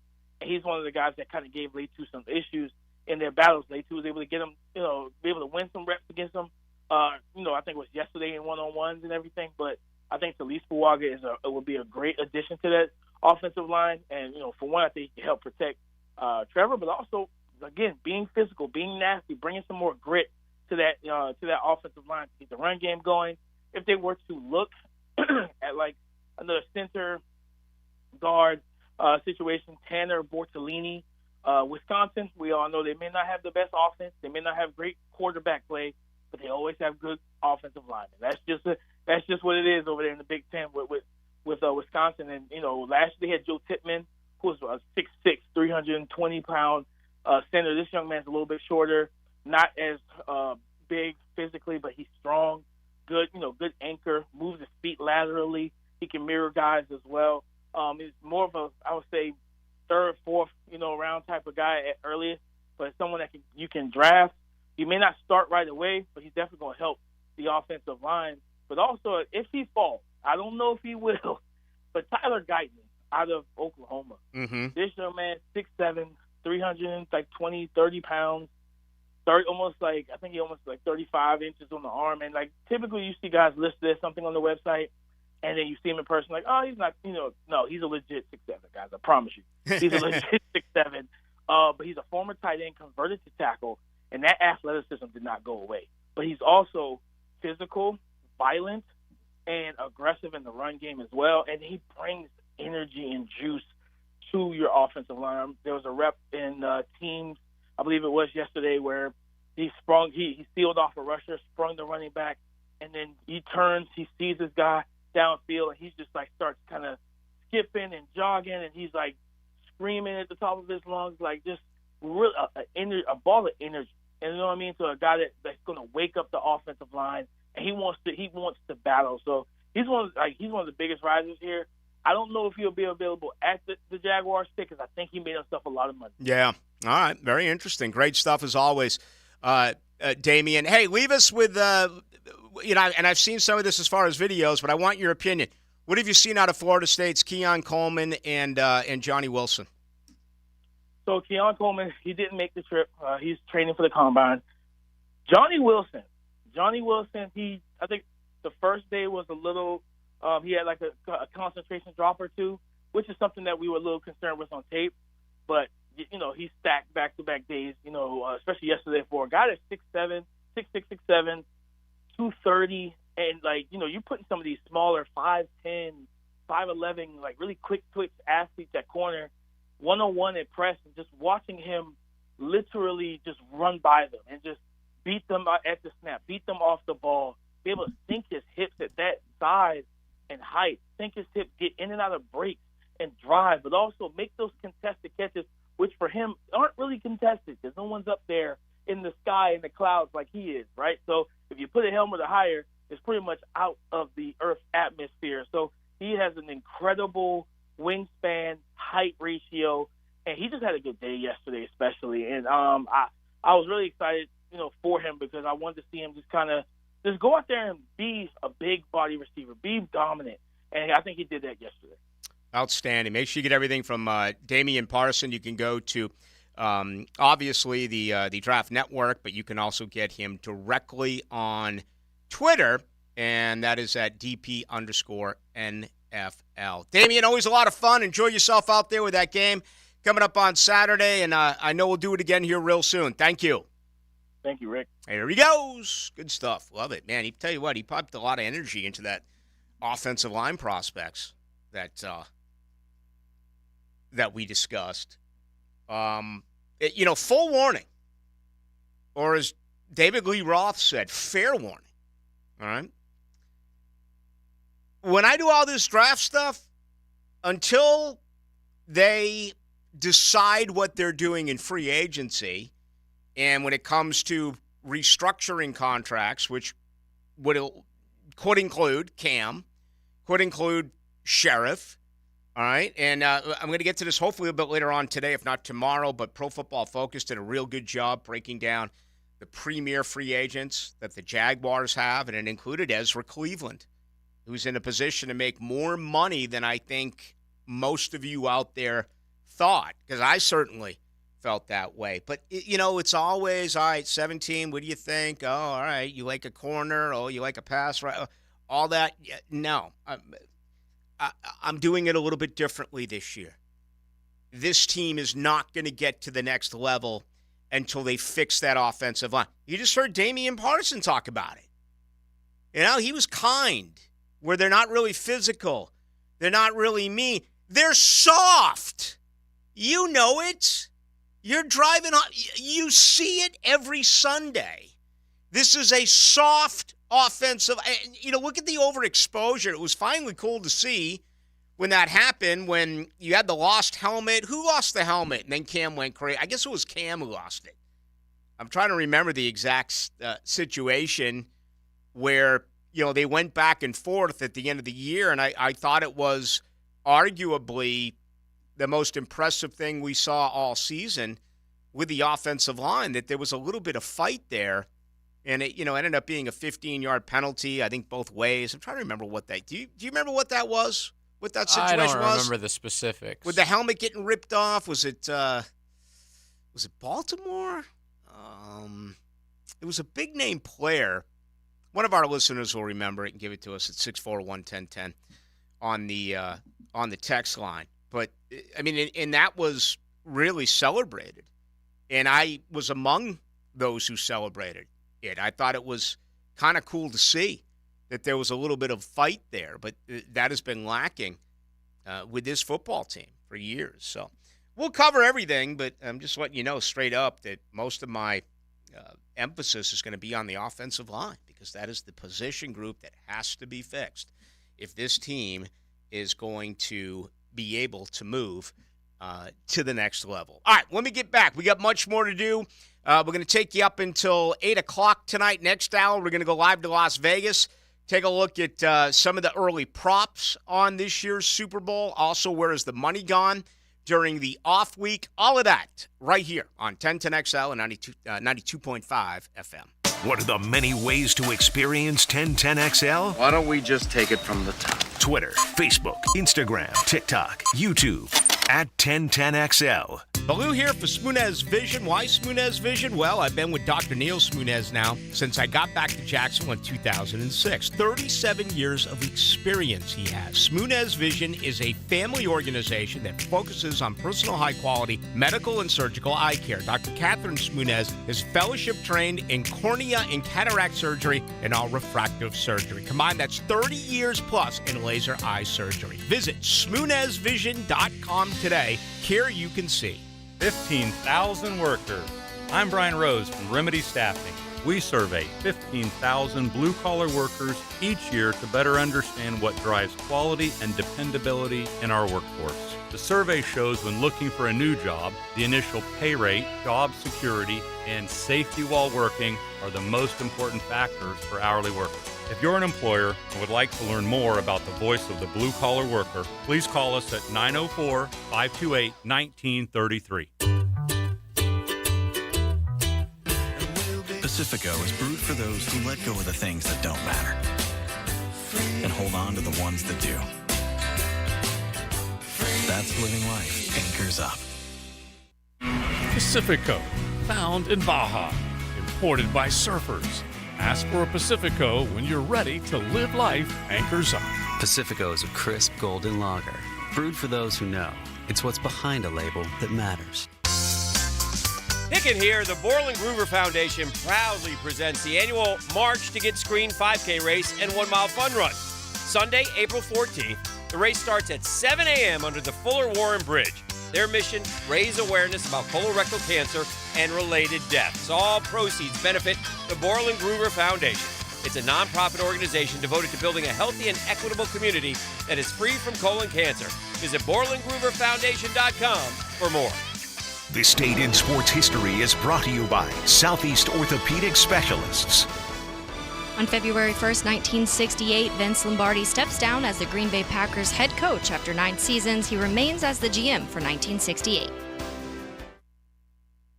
and he's one of the guys that kind of gave Leitu some issues in their battles. They too was able to get them, be able to win some reps against them. I think it was yesterday in one-on-ones and everything. But I think Talise Fuaga would be a great addition to that offensive line. And for one, I think he can help protect Trevor, but also again being physical, being nasty, bringing some more grit to that offensive line to keep the run game going. If they were to look at like another center guard situation, Tanner Bortolini, Wisconsin, we all know they may not have the best offense, they may not have great quarterback play, but they always have good offensive linemen. That's just what it is over there in the Big Ten with Wisconsin. And last year they had Joe Tippmann, who was a 6'6", 320-pound center. This young man's a little bit shorter, not as big physically, but he's strong, good anchor, moves his feet laterally. He can mirror guys as well. He's more of I would say, third, fourth, round type of guy at earliest, but someone that you can draft. You may not start right away, but he's definitely going to help the offensive line. But also, if he falls, I don't know if he will, but Tyler Guyton out of Oklahoma. Mm-hmm. This young man, 6'7", 320, 30 pounds, I think he almost 35 inches on the arm. And typically you see guys listed as something on the website, and then you see him in person he's not, no, he's a legit 6'7", guys. I promise you. He's a legit 6'7", but he's a former tight end converted to tackle, and that athleticism did not go away. But he's also physical, violent, and aggressive in the run game as well, and he brings energy and juice to your offensive line. There was a rep in teams, I believe it was yesterday, where he sealed off a rusher, sprung the running back, and then he turns, he sees this guy downfield, and he's just starts kind of skipping and jogging, and he's screaming at the top of his lungs, just really a ball of energy. And you know what I mean? So a guy that's going to wake up the offensive line, and he wants to battle. So he's one of the biggest risers here. I don't know if he'll be available at the Jaguars pick because I think he made himself a lot of money. Yeah. All right. Very interesting. Great stuff as always, Damian. Hey, leave us with and I've seen some of this as far as videos, but I want your opinion. What have you seen out of Florida State's Keon Coleman and Johnny Wilson? So Keon Coleman, he didn't make the trip. He's training for the combine. Johnny Wilson, I think the first day was a little. He had a concentration drop or two, which is something that we were a little concerned with on tape. But he stacked back-to-back days. Especially yesterday for a guy that's 6'7", 6'6", 230, and you're putting some of these smaller 5'10", 5'11", really quick twitch athletes at corner, 1-on-1 at press, and just watching him literally just run by them and just beat them at the snap, beat them off the ball, be able to sink his hips at that size and height, sink his hips, get in and out of breaks and drive, but also make those contested catches, which for him aren't really contested because no one's up there in the sky in the clouds like he is, right? So if you put a helmet or higher, it's pretty much out of the Earth's atmosphere. So he has an incredible wingspan, height ratio, and he just had a good day yesterday especially. And I was really excited, for him because I wanted to see him just go out there and be a big body receiver, be dominant. And I think he did that yesterday. Outstanding. Make sure you get everything from Damian Parson. You can go to, obviously, the Draft Network, but you can also get him directly on Twitter, and that is at DP_NFL. Damian, always a lot of fun. Enjoy yourself out there with that game coming up on Saturday, and I know we'll do it again here real soon. Thank you. Thank you, Rick. Here he goes. Good stuff. Love it, man. He tell you what, he piped a lot of energy into that offensive line prospects that we discussed. Full warning, or as David Lee Roth said, fair warning. All right. When I do all this draft stuff, until they decide what they're doing in free agency, and when it comes to restructuring contracts, which could include Cam, could include Sheriff, all right? And I'm going to get to this hopefully a bit later on today, if not tomorrow, but Pro Football Focus did a real good job breaking down the premier free agents that the Jaguars have, and it included Ezra Cleveland, who's in a position to make more money than I think most of you out there thought, because I certainly felt that way. But, it's always, all right, 17, what do you think? Oh, all right, you like a corner? Oh, you like a pass? Right? All that? Yeah, no. I'm doing it a little bit differently this year. This team is not going to get to the next level until they fix that offensive line. You just heard Damian Parson talk about it. He was kind, where they're not really physical. They're not really mean. They're soft. You know it. You're driving on. You see it every Sunday. This is a soft offensive. Look at the overexposure. It was finally cool to see when that happened, when you had the lost helmet. Who lost the helmet? And then Cam went crazy. I guess it was Cam who lost it. I'm trying to remember the exact situation where, they went back and forth at the end of the year, and I thought it was arguably the most impressive thing we saw all season with the offensive line, that there was a little bit of fight there, and it, ended up being a 15-yard penalty, I think both ways. I'm trying to remember what that – do you remember what that was? What that situation was? I don't remember the specifics. With the helmet getting ripped off, was it Baltimore? It was a big-name player. One of our listeners will remember it and give it to us at 641-1010 on the text line. But, and that was really celebrated. And I was among those who celebrated it. I thought it was kind of cool to see that there was a little bit of fight there. But that has been lacking with this football team for years. So we'll cover everything, but I'm just letting you know straight up that most of my emphasis is going to be on the offensive line, because that is the position group that has to be fixed if this team is going to be able to move to the next level. All right, when we get back, we got much more to do. We're going to take you up until 8 o'clock tonight. Next hour, we're going to go live to Las Vegas, take a look at some of the early props on this year's Super Bowl. Also, where is the money gone during the off week? All of that right here on 1010XL and 92.5 FM. What are the many ways to experience 1010XL? Why don't we just take it from the top? Twitter, Facebook, Instagram, TikTok, YouTube, at 1010XL. Ballou here for Smunez Vision. Why Smunez Vision? Well, I've been with Dr. Neil Smunez now since I got back to Jacksonville in 2006. 37 years of experience he has. Smunez Vision is a family organization that focuses on personal high-quality medical and surgical eye care. Dr. Catherine Smunez is fellowship trained in cornea and cataract surgery and all refractive surgery. Combined, that's 30 years plus in laser eye surgery. Visit SmunezVision.com today. Care you can see. 15,000 workers. I'm Brian Rose from Remedy Staffing. We survey 15,000 blue-collar workers each year to better understand what drives quality and dependability in our workforce. The survey shows when looking for a new job, the initial pay rate, job security, and safety while working are the most important factors for hourly workers. If you're an employer and would like to learn more about the voice of the blue-collar worker, please call us at 904-528-1933. Pacifico is brewed for those who let go of the things that don't matter and hold on to the ones that do. That's living life anchors up. Pacifico, found in Baja, imported by surfers. Ask for a Pacifico when you're ready to live life anchors up. Pacifico is a crisp golden lager, brewed for those who know. It's what's behind a label that matters. Pickett here. The Borland Groover Foundation proudly presents the annual March to Get Screened 5K race and 1 mile fun run. Sunday, April 14th. The race starts at 7 a.m. under the Fuller Warren Bridge. Their mission, raise awareness about colorectal cancer and related deaths. All proceeds benefit the Borland Groover Foundation. It's a nonprofit organization devoted to building a healthy and equitable community that is free from colon cancer. Visit BorlandGrooverFoundation.com for more. This Day in Sports History is brought to you by Southeast Orthopedic Specialists. On February 1st, 1968, Vince Lombardi steps down as the Green Bay Packers head coach. After 9 seasons, he remains as the GM for 1968.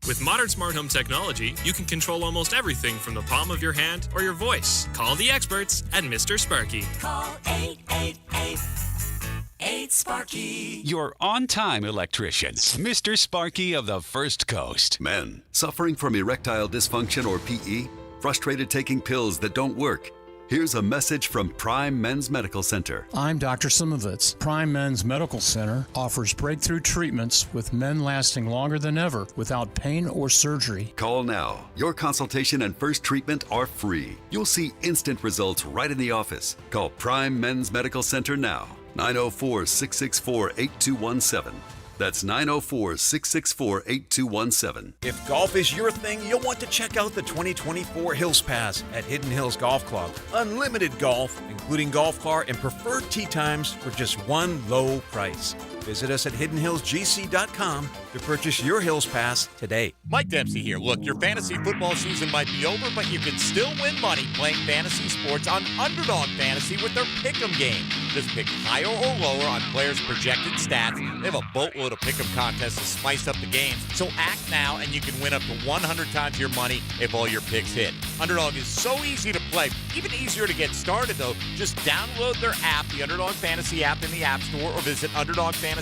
With modern smart home technology, you can control almost everything from the palm of your hand or your voice. Call the experts at Mr. Sparky. Call 888 Meet Sparky. Your on-time electrician, Mr. Sparky of the First Coast. Men, suffering from erectile dysfunction or PE? Frustrated taking pills that don't work? Here's a message from Prime Men's Medical Center. I'm Dr. Simovitz. Prime Men's Medical Center offers breakthrough treatments with men lasting longer than ever without pain or surgery. Call now. Your consultation and first treatment are free. You'll see instant results right in the office. Call Prime Men's Medical Center now. 904-664-8217. That's 904-664-8217. If golf is your thing, you'll want to check out the 2024 Hills Pass at Hidden Hills Golf Club. Unlimited golf, including golf car and preferred tee times for just one low price. Visit us at hiddenhillsgc.com to purchase your Hills Pass today. Mike Dempsey here. Look, your fantasy football season might be over, but you can still win money playing fantasy sports on Underdog Fantasy with their Pick'em game. Just pick higher or lower on players' projected stats. They have a boatload of Pick'em contests to spice up the games. So act now and you can win up to 100 times your money if all your picks hit. Underdog is so easy to play, even easier to get started though. Just download their app, the Underdog Fantasy app in the App Store, or visit UnderdogFantasy.com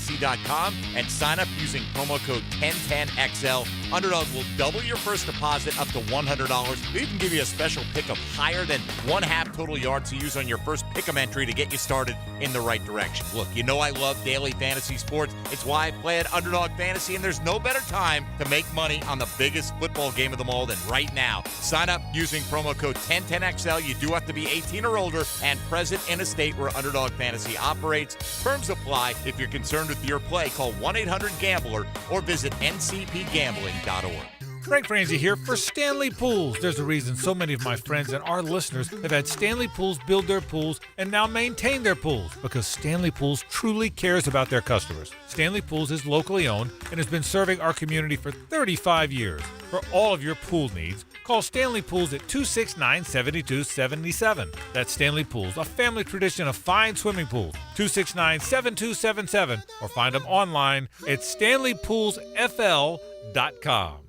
and sign up using promo code 1010XL. Underdog will double your first deposit up to $100. They even give you a special pickup higher than 1/2 total yards to use on your first pick'em entry to get you started in the right direction. Look, you know I love daily fantasy sports. It's why I play at Underdog Fantasy, and there's no better time to make money on the biggest football game of them all than right now. Sign up using promo code 1010XL. You do have to be 18 or older and present in a state where Underdog Fantasy operates. Terms apply. If you're concerned with your play, call 1-800-GAMBLER or visit ncpgambling.org. Frank Franzi here for Stanley Pools. There's a reason so many of my friends and our listeners have had Stanley Pools build their pools and now maintain their pools, because Stanley Pools truly cares about their customers. Stanley Pools is locally owned and has been serving our community for 35 years. For all of your pool needs, call Stanley Pools at 269-7277. That's Stanley Pools, a family tradition of fine swimming pools. 269-7277, or find them online at stanleypoolsfl.com.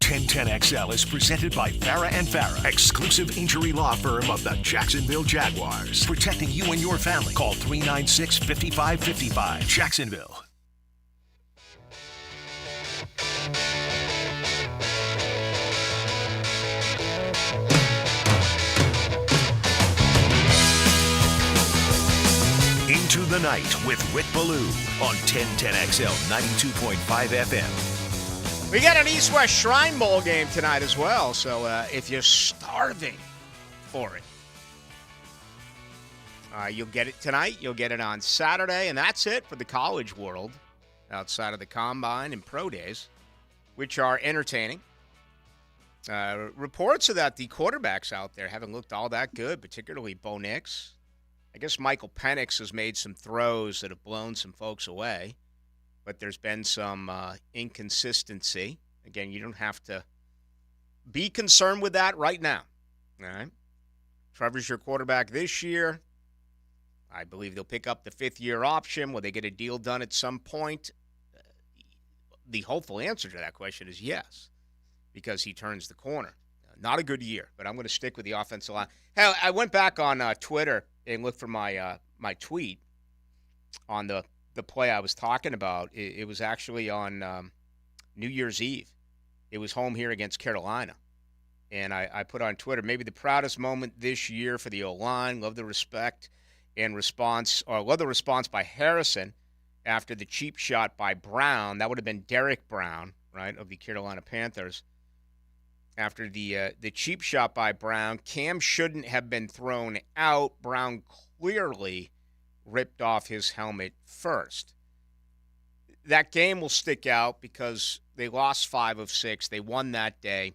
1010XL is presented by Farah and Farah, exclusive injury law firm of the Jacksonville Jaguars. Protecting you and your family. Call 396-5555. Jacksonville. Into the Night with Rick Ballou on 1010XL 92.5 FM. We got an East-West Shrine Bowl game tonight as well, so if you're starving for it, you'll get it tonight. You'll get it on Saturday, and that's it for the college world outside of the Combine and Pro Days, which are entertaining. Reports are that the quarterbacks out there haven't looked all that good, particularly Bo Nix. I guess Michael Penix has made some throws that have blown some folks away. But there's been some inconsistency. Again, you don't have to be concerned with that right now. All right? Trevor's your quarterback this year. I believe they'll pick up the fifth-year option. Will they get a deal done at some point? The hopeful answer to that question is yes, because he turns the corner. Not a good year, but I'm going to stick with the offensive line. Hell, I went back on Twitter and looked for my my tweet on the play I was talking about. It was actually on New Year's Eve. It was home here against Carolina. And I put on Twitter, maybe the proudest moment this year for the O-line. Love the respect and response, or love the response by Harrison after the cheap shot by Brown. That would have been Derek Brown, right, of the Carolina Panthers. After the cheap shot by Brown, Cam shouldn't have been thrown out. Brown clearly ripped off his helmet first. That game will stick out because they lost 5 of 6. They won that day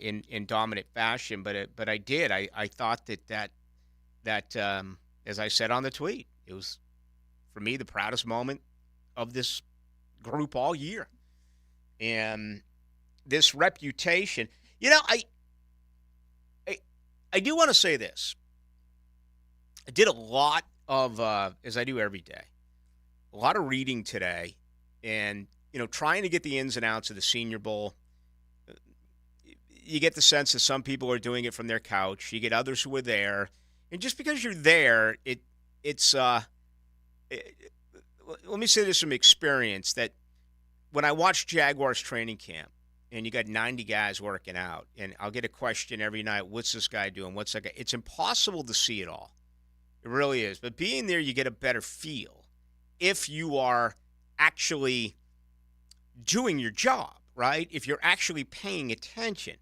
in dominant fashion. But I did. I thought that as I said on the tweet, it was, for me, the proudest moment of this group all year. And this reputation, I do want to say this. I did a lot of, as I do every day, a lot of reading today and, trying to get the ins and outs of the Senior Bowl. You get the sense that some people are doing it from their couch. You get others who are there. And just because you're there, it's let me say this from experience, that when I watch Jaguars training camp and you got 90 guys working out, and I'll get a question every night, what's this guy doing? What's that guy? It's impossible to see it all. It really is. But being there, you get a better feel if you are actually doing your job, right? If you're actually paying attention.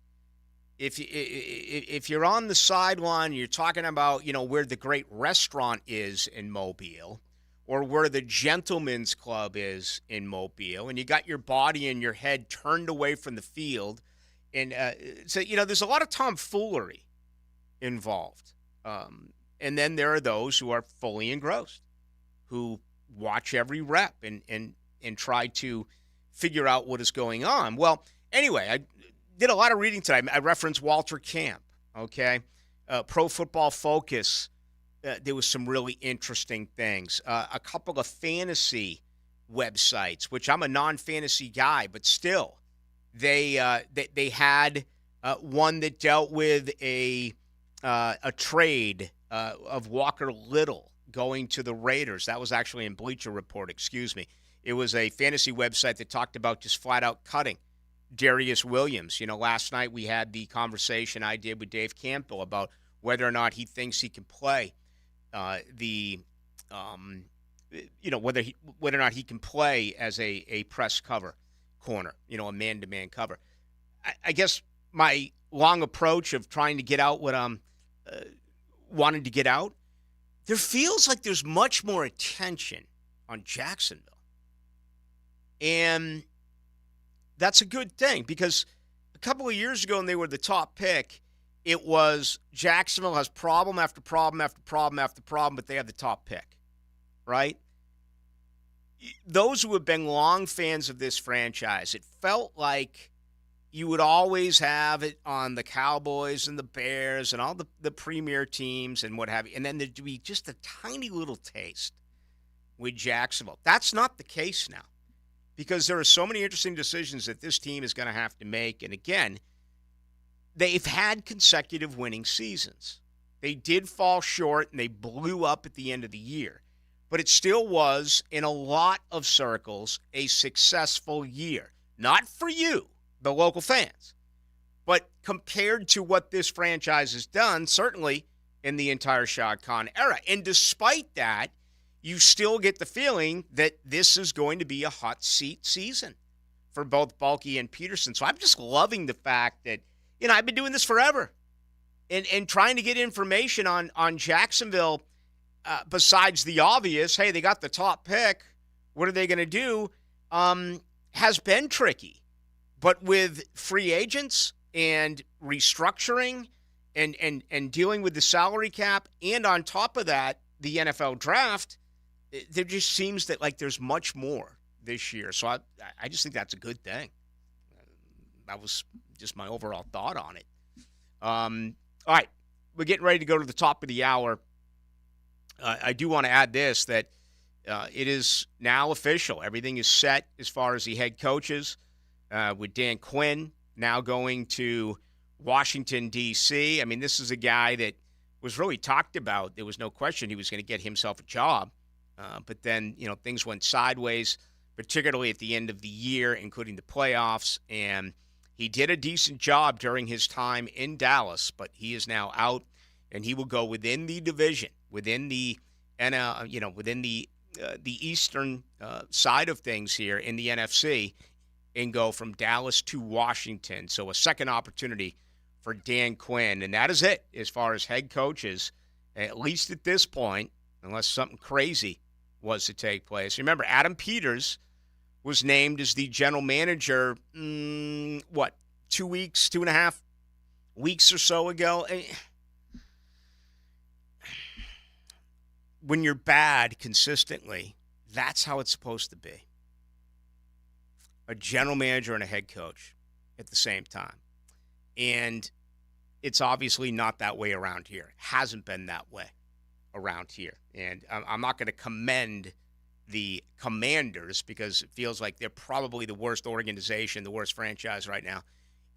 If you're on the sideline, you're talking about, where the great restaurant is in Mobile or where the gentleman's club is in Mobile, and you got your body and your head turned away from the field. And so, there's a lot of tomfoolery involved. And then there are those who are fully engrossed, who watch every rep and try to figure out what is going on. Well, anyway, I did a lot of reading today. I referenced Walter Camp, okay? Pro Football Focus, there was some really interesting things. A couple of fantasy websites, which I'm a non-fantasy guy, but still, they had one that dealt with a trade of Walker Little going to the Raiders. That was actually in Bleacher Report, excuse me. It was a fantasy website that talked about just flat-out cutting Darius Williams. Last night we had the conversation I did with Dave Campbell about whether or not he thinks he can play whether or not he can play as a press cover corner, a man-to-man cover. I guess my long approach of trying to get out what I'm wanting to get out, there feels like there's much more attention on Jacksonville. And that's a good thing, because a couple of years ago when they were the top pick, it was Jacksonville has problem after problem after problem after problem, but they have the top pick, right? Those who have been long fans of this franchise, it felt like you would always have it on the Cowboys and the Bears and all the premier teams and what have you, and then there'd be just a tiny little taste with Jacksonville. That's not the case now, because there are so many interesting decisions that this team is going to have to make. And again, they've had consecutive winning seasons. They did fall short, and they blew up at the end of the year. But it still was, in a lot of circles, a successful year. Not for you, the local fans, but compared to what this franchise has done, certainly in the entire Shad Khan era. And despite that, you still get the feeling that this is going to be a hot seat season for both Bulky and Peterson. So I'm just loving the fact that, I've been doing this forever and trying to get information on Jacksonville besides the obvious, hey, they got the top pick, what are they going to do, has been tricky. But with free agents and restructuring and dealing with the salary cap, and on top of that, the NFL draft, there just seems that there's much more this year. So I just think that's a good thing. That was just my overall thought on it. All right, we're getting ready to go to the top of the hour. I do want to add this, that it is now official. Everything is set as far as the head coaches, with Dan Quinn now going to Washington, D.C. I mean, this is a guy that was really talked about. There was no question he was going to get himself a job. But then, things went sideways, particularly at the end of the year, including the playoffs. And he did a decent job during his time in Dallas, but he is now out, and he will go within the division, within the within the eastern side of things here in the NFC, and go from Dallas to Washington. So a second opportunity for Dan Quinn, and that is it as far as head coaches, at least at this point, unless something crazy was to take place. Remember, Adam Peters was named as the general manager, 2 weeks, 2.5 weeks or so ago. When you're bad consistently, that's how it's supposed to be. A general manager and a head coach at the same time. And it's obviously not that way around here. It hasn't been that way around here. And I'm not going to commend the Commanders, because it feels like they're probably the worst organization, the worst franchise right now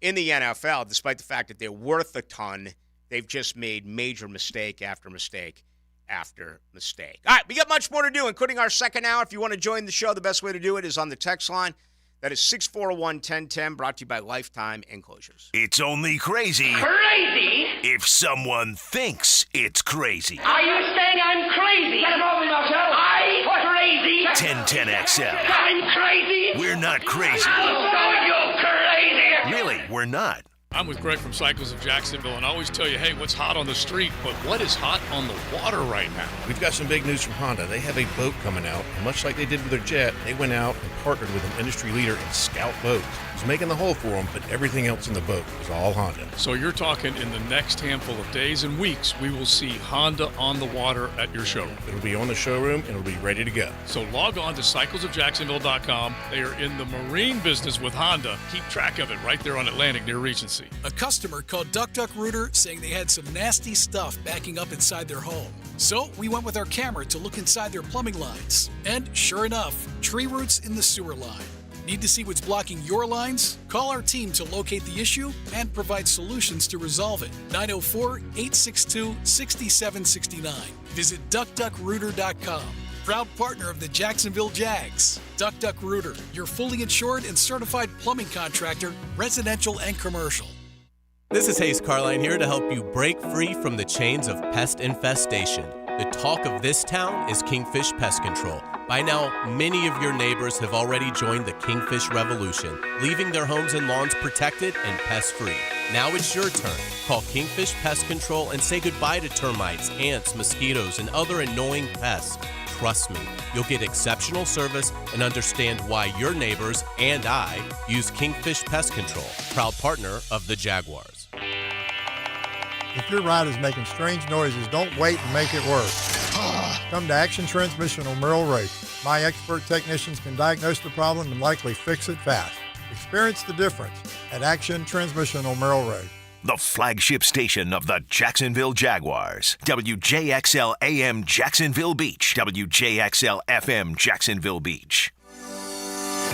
in the NFL, despite the fact that they're worth a ton. They've just made major mistake after mistake after mistake. All right, we got much more to do, including our second hour. If you want to join the show, the best way to do it is on the text line. That is 641-1010, brought to you by Lifetime Enclosures. It's only crazy. Crazy? If someone thinks it's crazy. Are you saying I'm crazy? Get it over myself. I'm crazy. 1010XL. I'm crazy. We're not crazy. So you're crazy. Really, we're not. I'm with Greg from Cycles of Jacksonville, and I always tell you, hey, what's hot on the street, but what is hot on the water right now? We've got some big news from Honda. They have a boat coming out, and much like they did with their jet, they went out and partnered with an industry leader in Scout Boats. It's making the hull for them, but everything else in the boat is all Honda. So you're talking in the next handful of days and weeks, we will see Honda on the water at your showroom. It'll be on the showroom, and it'll be ready to go. So log on to cyclesofjacksonville.com. They are in the marine business with Honda. Keep track of it right there on Atlantic near Regency. A customer called Rooter saying they had some nasty stuff backing up inside their home. So we went with our camera to look inside their plumbing lines. And sure enough, tree roots in the sewer line. Need to see what's blocking your lines? Call our team to locate the issue and provide solutions to resolve it. 904-862-6769. Visit duckduckrooter.com. Proud partner of the Jacksonville Jags. Duck Duck Rooter, your fully insured and certified plumbing contractor, residential and commercial. This is Hayes Carline here to help you break free from the chains of pest infestation. The talk of this town is Kingfish Pest Control. By now, many of your neighbors have already joined the Kingfish Revolution, leaving their homes and lawns protected and pest-free. Now it's your turn. Call Kingfish Pest Control and say goodbye to termites, ants, mosquitoes, and other annoying pests. Trust me, you'll get exceptional service and understand why your neighbors and I use Kingfish Pest Control, proud partner of the Jaguars. If your ride is making strange noises, don't wait and make it worse. Come to Action Transmission on Merrill Road. My expert technicians can diagnose the problem and likely fix it fast. Experience the difference at Action Transmission on Merrill Road. The flagship station of the Jacksonville Jaguars. WJXL AM Jacksonville Beach. WJXL FM Jacksonville Beach.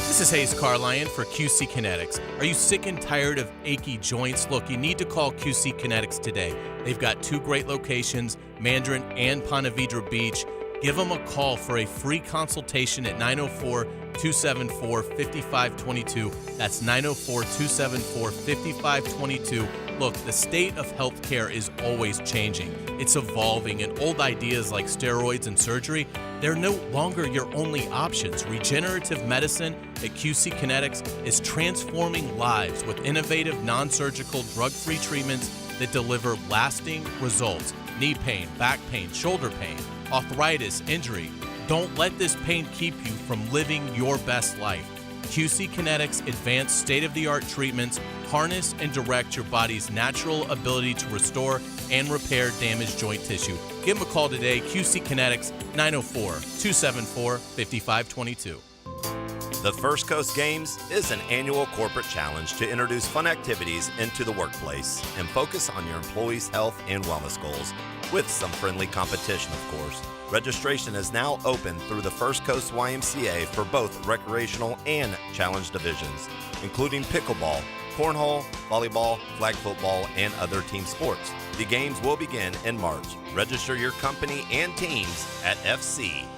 This is Hayes Carline for QC Kinetics. Are you sick and tired of achy joints? Look, you need to call QC Kinetics today. They've got two great locations, Mandarin and Ponte Vedra Beach. Give them a call for a free consultation at 904-274-5522. That's 904-274-5522. Look, the state of healthcare is always changing. It's evolving, and old ideas like steroids and surgery, they're no longer your only options. Regenerative medicine at QC Kinetics is transforming lives with innovative, non-surgical, drug-free treatments that deliver lasting results. Knee pain, back pain, shoulder pain, arthritis, injury. Don't let this pain keep you from living your best life. QC Kinetics advanced state-of-the-art treatments harness and direct your body's natural ability to restore and repair damaged joint tissue. Give them a call today, QC Kinetics, 904-274-5522. The First Coast Games is an annual corporate challenge to introduce fun activities into the workplace and focus on your employees' health and wellness goals, with some friendly competition, of course. Registration is now open through the First Coast YMCA for both recreational and challenge divisions, including pickleball, cornhole, volleyball, flag football, and other team sports. The games will begin in March. Register your company and teams at fcymca.org.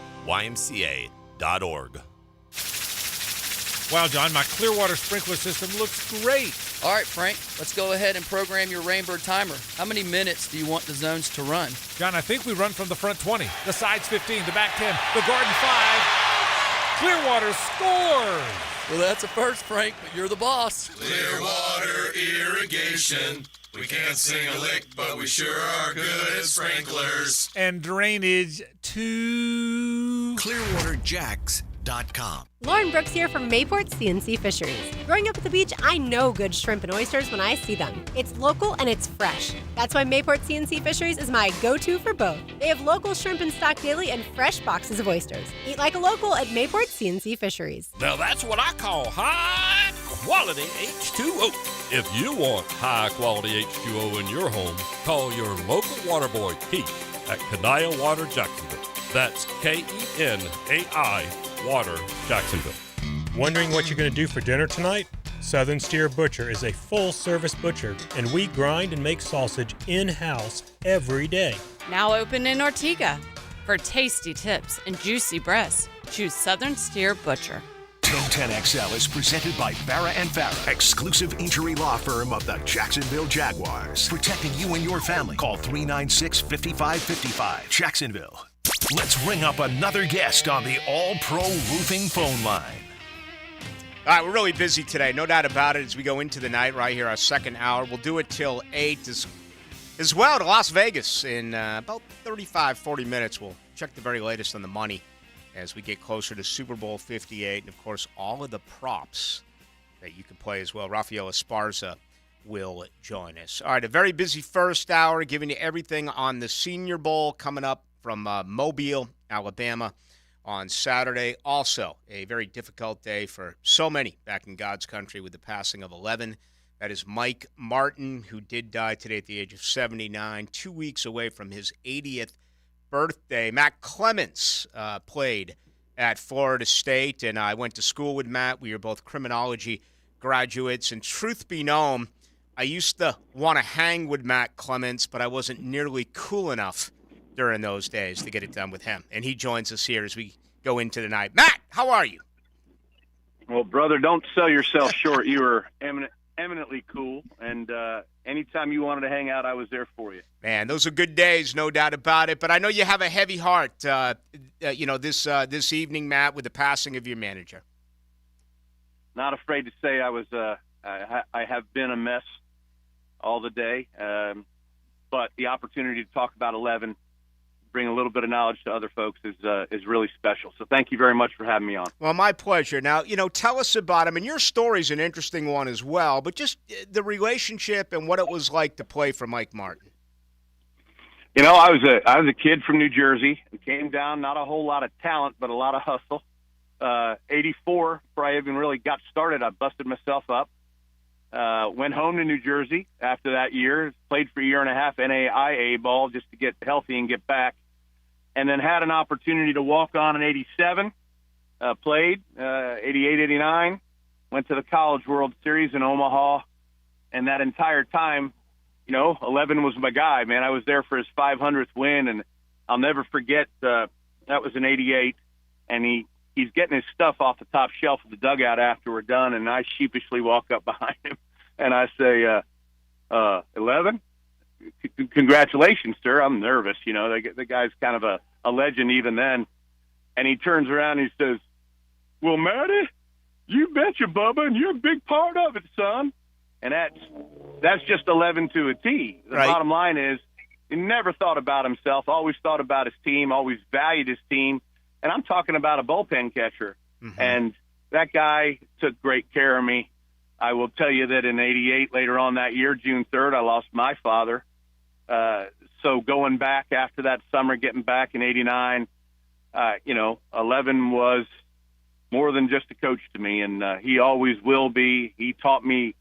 Wow, John, my Clearwater sprinkler system looks great. All right, Frank, let's go ahead and program your Rainbird timer. How many minutes do you want the zones to run? John, I think we run from the front 20, the sides 15, the back 10, the garden 5. Clearwater scores! Well, that's a first, Frank, but you're the boss. Clearwater irrigation. We can't sing a lick, but we sure are good at sprinklers. And drainage too. ClearwaterJacks.com. Lauren Brooks here from Mayport CNC Fisheries. Growing up at the beach, I know good shrimp and oysters when I see them. It's local and it's fresh. That's why Mayport CNC Fisheries is my go-to for both. They have local shrimp in stock daily and fresh boxes of oysters. Eat like a local at Mayport CNC Fisheries. Now that's what I call high-quality H2O. If you want high-quality H2O in your home, call your local water boy, Keith, at Kenai Water Jacksonville. That's Kenai Water Jacksonville. Wondering what you're going to do for dinner tonight? Southern Steer Butcher is a full-service butcher, and we grind and make sausage in-house every day. Now open in Ortega. For tasty tips and juicy breasts, choose Southern Steer Butcher. 1010XL is presented by Farah and Farah, exclusive injury law firm of the Jacksonville Jaguars. Protecting you and your family. Call 396-5555. Jacksonville. Let's ring up another guest on the All-Pro Roofing phone line. All right, we're really busy today, no doubt about it, as we go into the night right here, our second hour. We'll do it till 8 as well to Las Vegas in about 35, 40 minutes. We'll check the very latest on the money as we get closer to Super Bowl 58. And, of course, all of the props that you can play as well. Rafael Esparza will join us. All right, a very busy first hour, giving you everything on the Senior Bowl coming up from Mobile, Alabama on Saturday. Also, a very difficult day for so many back in God's country with the passing of 11. That is Mike Martin, who did die today at the age of 79, 2 weeks away from his 80th birthday. Matt Clements played at Florida State, and I went to school with Matt. We were both criminology graduates, and truth be known, I used to want to hang with Matt Clements, but I wasn't nearly cool enough during those days to get it done with him. And he joins us here as we go into the night. Matt, how are you? Well, brother, don't sell yourself short. You were eminently cool, and anytime you wanted to hang out, I was there for you. Man, those are good days, no doubt about it. But I know you have a heavy heart, this evening, Matt, with the passing of your manager. Not afraid to say I was. I have been a mess all the day, but the opportunity to talk about 11, bring a little bit of knowledge to other folks is really special. So thank you very much for having me on. Well, my pleasure. Now, tell us about him. And your story's an interesting one as well, but just the relationship and what it was like to play for Mike Martin. I was a kid from New Jersey and came down, not a whole lot of talent, but a lot of hustle. 84, before I even really got started, I busted myself up. Went home to New Jersey after that year, played for a year and a half NAIA ball just to get healthy and get back, and then had an opportunity to walk on in 87, played 88, 89, went to the College World Series in Omaha, and that entire time, 11 was my guy, man. I was there for his 500th win, and I'll never forget that was in 88, and he's getting his stuff off the top shelf of the dugout after we're done, and I sheepishly walk up behind him, and I say, 11? Congratulations, sir. I'm nervous. The guy's kind of a legend even then. And he turns around and he says, well, Matty, you betcha, Bubba, and you're a big part of it, son. And that's just 11 to a T. The bottom line is he never thought about himself, always thought about his team, always valued his team. And I'm talking about a bullpen catcher. Mm-hmm. And that guy took great care of me. I will tell you that in 88, later on that year, June 3rd, I lost my father. So going back after that summer, getting back in 89, 11 was more than just a coach to me. And he always will be. He taught me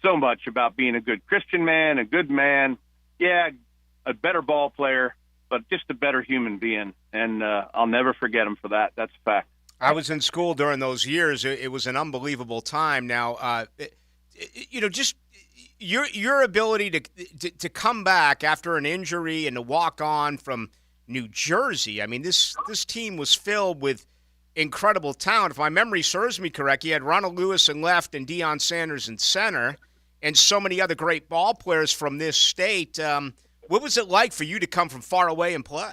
so much about being a good Christian man, a good man. Yeah, a better ball player, but just a better human being. And I'll never forget him for that. That's a fact. I was in school during those years. It was an unbelievable time. Now, just your ability to come back after an injury and to walk on from New Jersey. I mean, this team was filled with incredible talent. If my memory serves me correct, you had Ronald Lewis in left and Deion Sanders in center, and so many other great ball players from this state. What was it like for you to come from far away and play?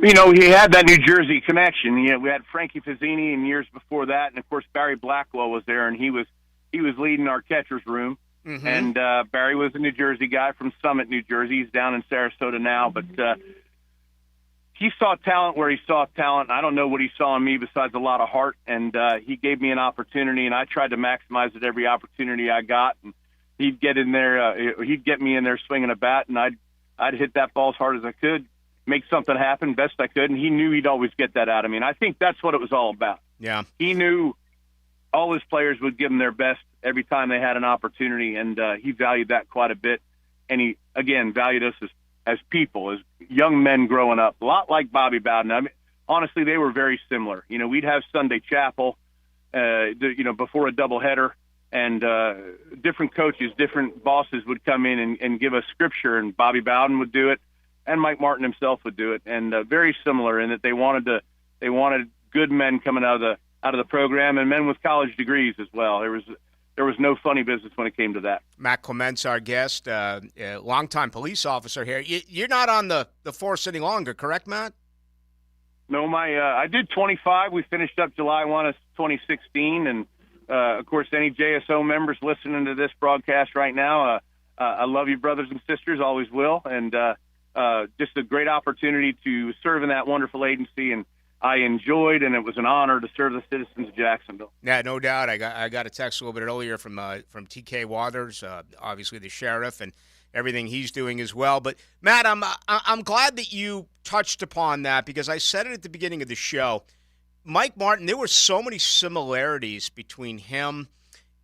He had that New Jersey connection. We had Frankie Fazzini in years before that, and of course Barry Blackwell was there, and he was leading our catcher's room. Mm-hmm. And Barry was a New Jersey guy from Summit, New Jersey. He's down in Sarasota now, but he saw talent where he saw talent. I don't know what he saw in me besides a lot of heart, and he gave me an opportunity, and I tried to maximize it every opportunity I got. And he'd get in there, he'd get me in there swinging a bat, and I'd hit that ball as hard as I could, make something happen best I could, and he knew he'd always get that out of me. And I think that's what it was all about. Yeah. He knew all his players would give him their best every time they had an opportunity, and he valued that quite a bit. And he, again, valued us as people, as young men growing up, a lot like Bobby Bowden. I mean, honestly, they were very similar. We'd have Sunday chapel, before a doubleheader, and different coaches, different bosses would come in and give us scripture, and Bobby Bowden would do it, and Mike Martin himself would do it, and very similar in that they wanted good men coming out of the program, and men with college degrees as well. There was no funny business when it came to that. Matt Clements, our guest, longtime police officer here. You're not on the force any longer, correct, Matt? No, I did 25. We finished up July 1 of 2016, and of course, any JSO members listening to this broadcast right now, I love you, brothers and sisters, always will, and just a great opportunity to serve in that wonderful agency, and I enjoyed, and it was an honor to serve the citizens of Jacksonville. Yeah, no doubt. I got a text a little bit earlier from TK Waters, obviously the sheriff, and everything he's doing as well. But Matt, I'm glad that you touched upon that, because I said it at the beginning of the show. Mike Martin, there were so many similarities between him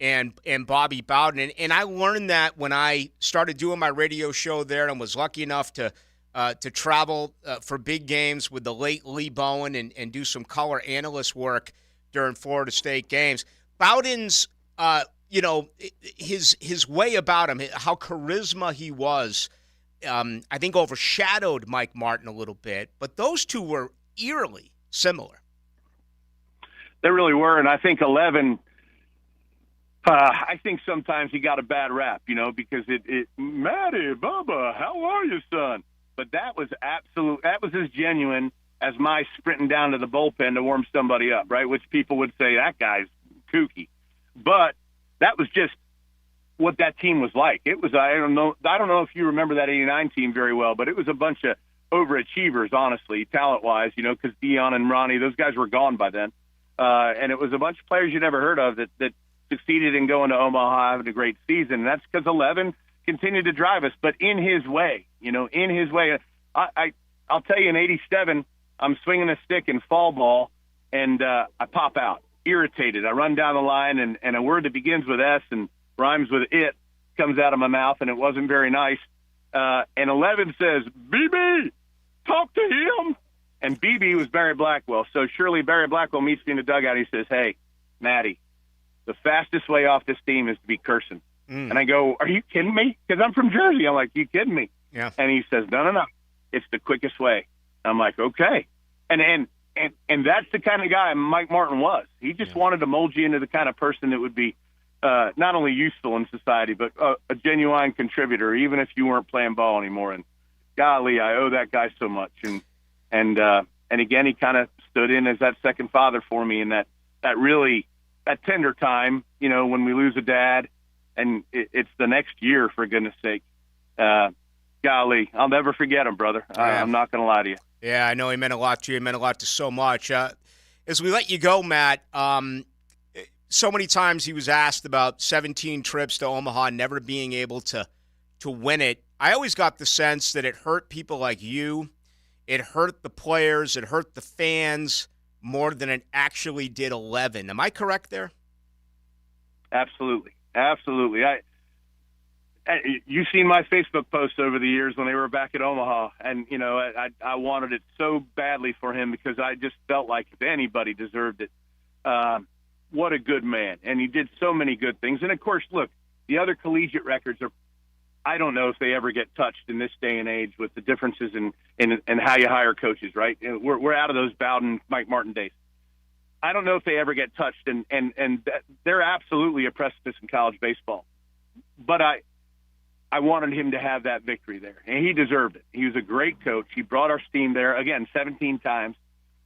and Bobby Bowden, and I learned that when I started doing my radio show there, and was lucky enough to travel for big games with the late Lee Bowen and do some color analyst work during Florida State games. Bowden's, his way about him, how charisma he was, I think overshadowed Mike Martin a little bit. But those two were eerily similar. They really were, and I think 11. I think sometimes he got a bad rap, because Matty, Bubba, how are you, son? But that was as genuine as my sprinting down to the bullpen to warm somebody up, right? Which people would say, that guy's kooky. But that was just what that team was like. It was, I don't know if you remember that 89 team very well, but it was a bunch of overachievers, honestly, talent-wise, because Dion and Ronnie, those guys were gone by then. And it was a bunch of players you never heard of that succeeded in going to Omaha, having a great season. And that's because 11 continued to drive us, but in his way, in his way. I'll tell you, in 87, I'm swinging a stick in fall ball, and I pop out, irritated. I run down the line, and a word that begins with S and rhymes with it comes out of my mouth, and it wasn't very nice. And 11 says, BB, talk to him. And BB was Barry Blackwell. So surely Barry Blackwell meets me in the dugout. He says, hey, Matty, the fastest way off this team is to be cursing. And I go, are you kidding me? Because I'm from Jersey. I'm like, you kidding me? Yeah. And he says, no. It's the quickest way. I'm like, okay. And that's the kind of guy Mike Martin was. He just wanted to mold you into the kind of person that would be not only useful in society, but a genuine contributor, even if you weren't playing ball anymore. And golly, I owe that guy so much. And again, he kind of stood in as that second father for me in that tender time, when we lose a dad. And it's the next year, for goodness sake. Golly, I'll never forget him, brother. I'm not going to lie to you. Yeah, I know he meant a lot to you. He meant a lot to so much. As we let you go, Matt, so many times he was asked about 17 trips to Omaha, never being able to win it. I always got the sense that it hurt people like you. It hurt the players. It hurt the fans more than it actually did 11. Am I correct there? Absolutely. You've seen my Facebook posts over the years when they were back at Omaha, and I wanted it so badly for him because I just felt like if anybody deserved it, what a good man, and he did so many good things. And of course, look, the other collegiate records are, I don't know if they ever get touched in this day and age with the differences in how you hire coaches, right? We're out of those Bowden, Mike Martin days. I don't know if they ever get touched, and they're absolutely a precipice in college baseball. But I wanted him to have that victory there, and he deserved it. He was a great coach. He brought our team there, again, 17 times.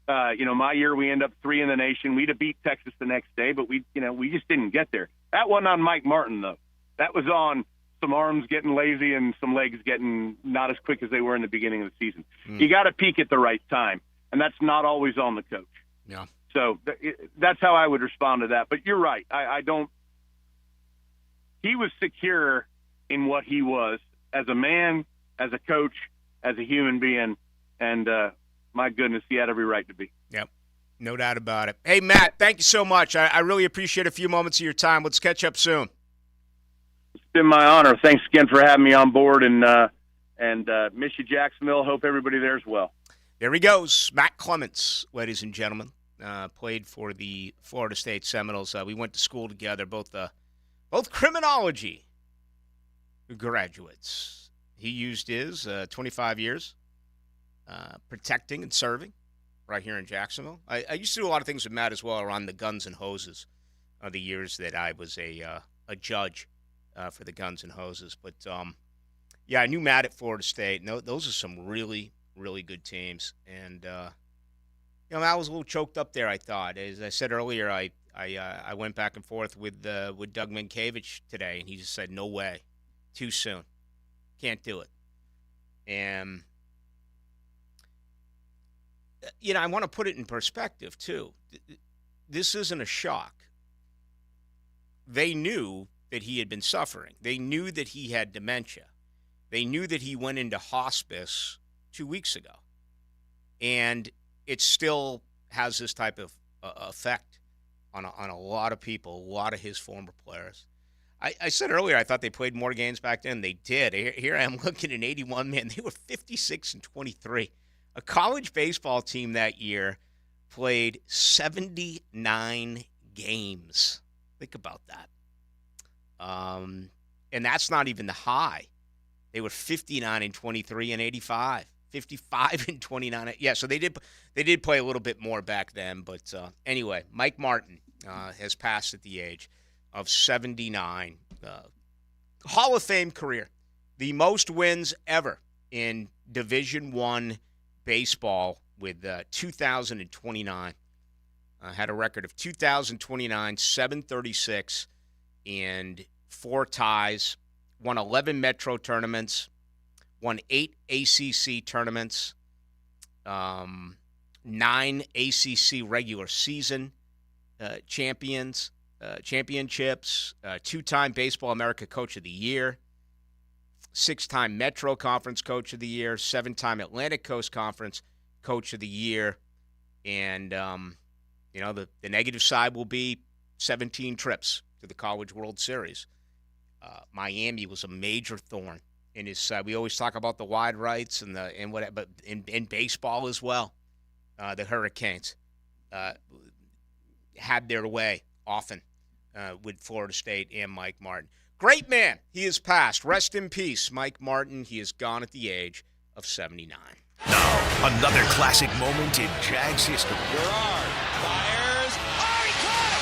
My year we end up 3 in the nation. We'd have beat Texas the next day, but we just didn't get there. That wasn't on Mike Martin, though. That was on some arms getting lazy and some legs getting not as quick as they were in the beginning of the season. You got to peak at the right time, and that's not always on the coach. Yeah. So that's how I would respond to that. But you're right. I don't – he was secure in what he was as a man, as a coach, as a human being, and my goodness, he had every right to be. Yep, no doubt about it. Hey, Matt, thank you so much. I really appreciate a few moments of your time. Let's catch up soon. It's been my honor. Thanks again for having me on board, and miss you, Jacksonville. Hope everybody there as well. There he goes, Matt Clements, ladies and gentlemen. Played for the Florida State Seminoles. We went to school together, both both criminology graduates. He used his 25 years protecting and serving right here in Jacksonville. I used to do a lot of things with Matt as well around the guns and hoses the years that I was a judge for the guns and hoses. But, yeah, I knew Matt at Florida State. No, those are some really, really good teams. And, Matt was a little choked up there, I thought. As I said earlier, I went back and forth with Doug Minkiewicz today, and he just said, no way, too soon. Can't do it. And, I want to put it in perspective, too. This isn't a shock. They knew that he had been suffering. They knew that he had dementia. They knew that he went into hospice 2 weeks ago. And it still has this type of effect on a lot of people, a lot of his former players. I said earlier I thought they played more games back then. They did. Here I am looking at 81, man. They were 56-23. A college baseball team that year played 79 games. Think about that. And that's not even the high. They were 59-23 and 85. 55-29. Yeah, so they did play a little bit more back then. But anyway, Mike Martin has passed at the age of 79. Hall of Fame career. The most wins ever in Division I baseball with 2,029. Had a record of 2,029, 736, and 4 ties. Won 11 Metro tournaments. Won 8 ACC tournaments. 9 ACC regular season championships. 2-time Baseball America Coach of the Year. 6-time Metro Conference Coach of the Year. 7-time Atlantic Coast Conference Coach of the Year. And, the negative side will be 17 trips to the College World Series. Miami was a major thorn in his side. We always talk about the wide rights but in baseball as well, the Hurricanes had their way often with Florida State and Mike Martin. Great man. He has passed. Rest in peace, Mike Martin. He is gone at the age of 79. Now, another classic moment in Jags history. Gerard fires. Oh, he caught it!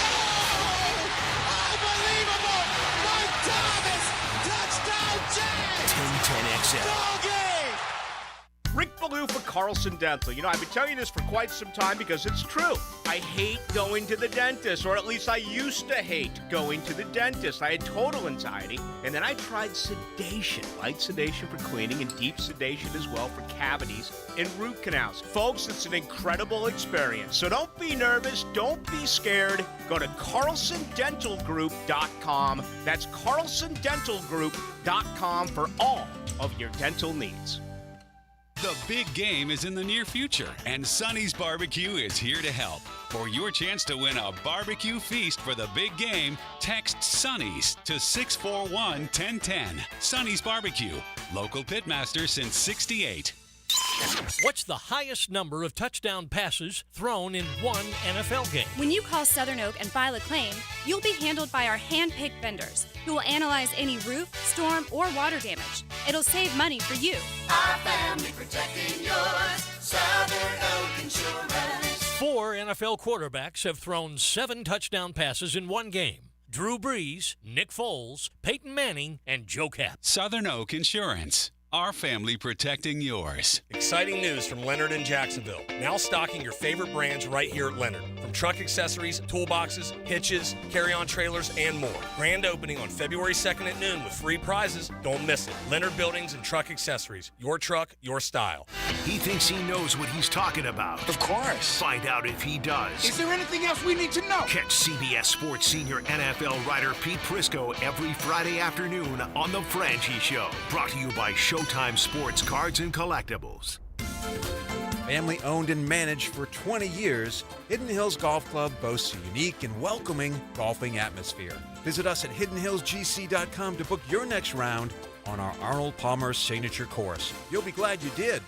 Unbelievable! Mike Thomas! Touchdown, Jags! 1010 XL. Doggy! Rick Ballou for Carlson Dental. I've been telling you this for quite some time because it's true. I hate going to the dentist, or at least I used to hate going to the dentist. I had total anxiety, and then I tried sedation, light sedation for cleaning and deep sedation as well for cavities and root canals. Folks, it's an incredible experience. So don't be nervous. Don't be scared. Go to carlsondentalgroup.com. That's carlsondentalgroup.com for all of your dental needs. The big game is in the near future, and Sonny's Barbecue is here to help. For your chance to win a barbecue feast for the big game, text Sonny's to 641-1010. Sonny's Barbecue, local pitmaster since '68. What's the highest number of touchdown passes thrown in one NFL game? When you call Southern Oak and file a claim, you'll be handled by our hand-picked vendors who will analyze any roof, storm, or water damage. It'll save money for you. Our family protecting yours. Southern Oak Insurance. 4 NFL quarterbacks have thrown 7 touchdown passes in one game. Drew Brees, Nick Foles, Peyton Manning, and Joe Kapp. Southern Oak Insurance. Our family protecting yours. Exciting news from Leonard in Jacksonville. Now stocking your favorite brands right here at Leonard. From truck accessories, toolboxes, hitches, carry-on trailers, and more. Grand opening on February 2nd at noon with free prizes. Don't miss it. Leonard Buildings and Truck Accessories. Your truck, your style. He thinks he knows what he's talking about. Of course. Find out if he does. Is there anything else we need to know? Catch CBS Sports senior NFL writer Pete Prisco every Friday afternoon on The Franchi Show. Brought to you by Showtime Sports Cards and Collectibles. Family owned and managed for 20 years, Hidden Hills Golf Club boasts a unique and welcoming golfing atmosphere. Visit us at hiddenhillsgc.com to book your next round on our Arnold Palmer signature course. You'll be glad you did.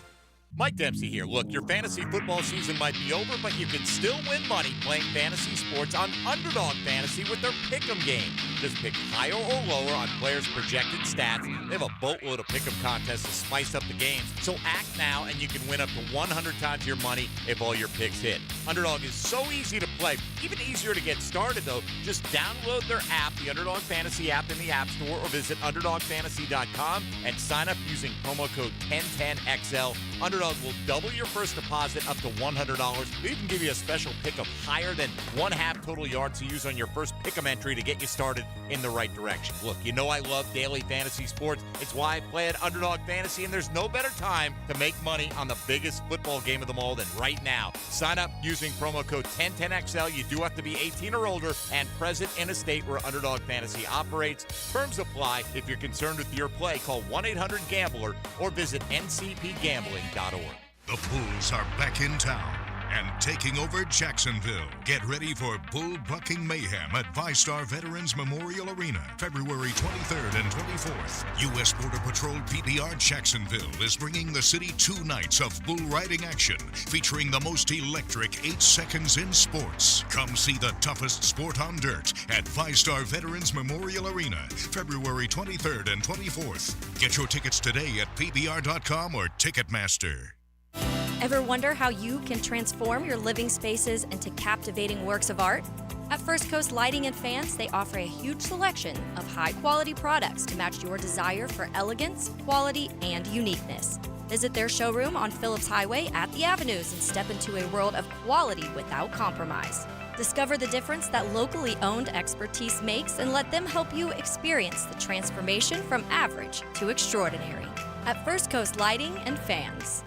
Mike Dempsey here. Look, your fantasy football season might be over, but you can still win money playing fantasy sports on Underdog Fantasy with their Pick'em game. Just pick higher or lower on players' projected stats. They have a boatload of pick'em contests to spice up the games. So act now, and you can win up to 100 times your money if all your picks hit. Underdog is so easy to play, even easier to get started, though. Just download their app, the Underdog Fantasy app in the App Store, or visit UnderdogFantasy.com and sign up using promo code 1010XL. Underdog will double your first deposit up to $100. They even give you a special pick-up higher than 1/2 total yards to use on your first pick-em entry to get you started in the right direction. Look, you know I love daily fantasy sports. It's why I play at Underdog Fantasy, and there's no better time to make money on the biggest football game of them all than right now. Sign up using promo code 1010XL. You do have to be 18 or older and present in a state where Underdog Fantasy operates. Terms apply. If you're concerned with your play, call 1-800-GAMBLER or visit ncpgambling.org. The Bulls are back in town and taking over Jacksonville. Get ready for bull-bucking mayhem at VyStar Veterans Memorial Arena, February 23rd and 24th. U.S. Border Patrol PBR Jacksonville is bringing the city 2 nights of bull riding action, featuring the most electric 8 seconds in sports. Come see the toughest sport on dirt at VyStar Veterans Memorial Arena, February 23rd and 24th. Get your tickets today at PBR.com or Ticketmaster. Ever wonder how you can transform your living spaces into captivating works of art? At First Coast Lighting and Fans, they offer a huge selection of high-quality products to match your desire for elegance, quality, and uniqueness. Visit their showroom on Phillips Highway at the Avenues and step into a world of quality without compromise. Discover the difference that locally owned expertise makes and let them help you experience the transformation from average to extraordinary. At First Coast Lighting and Fans.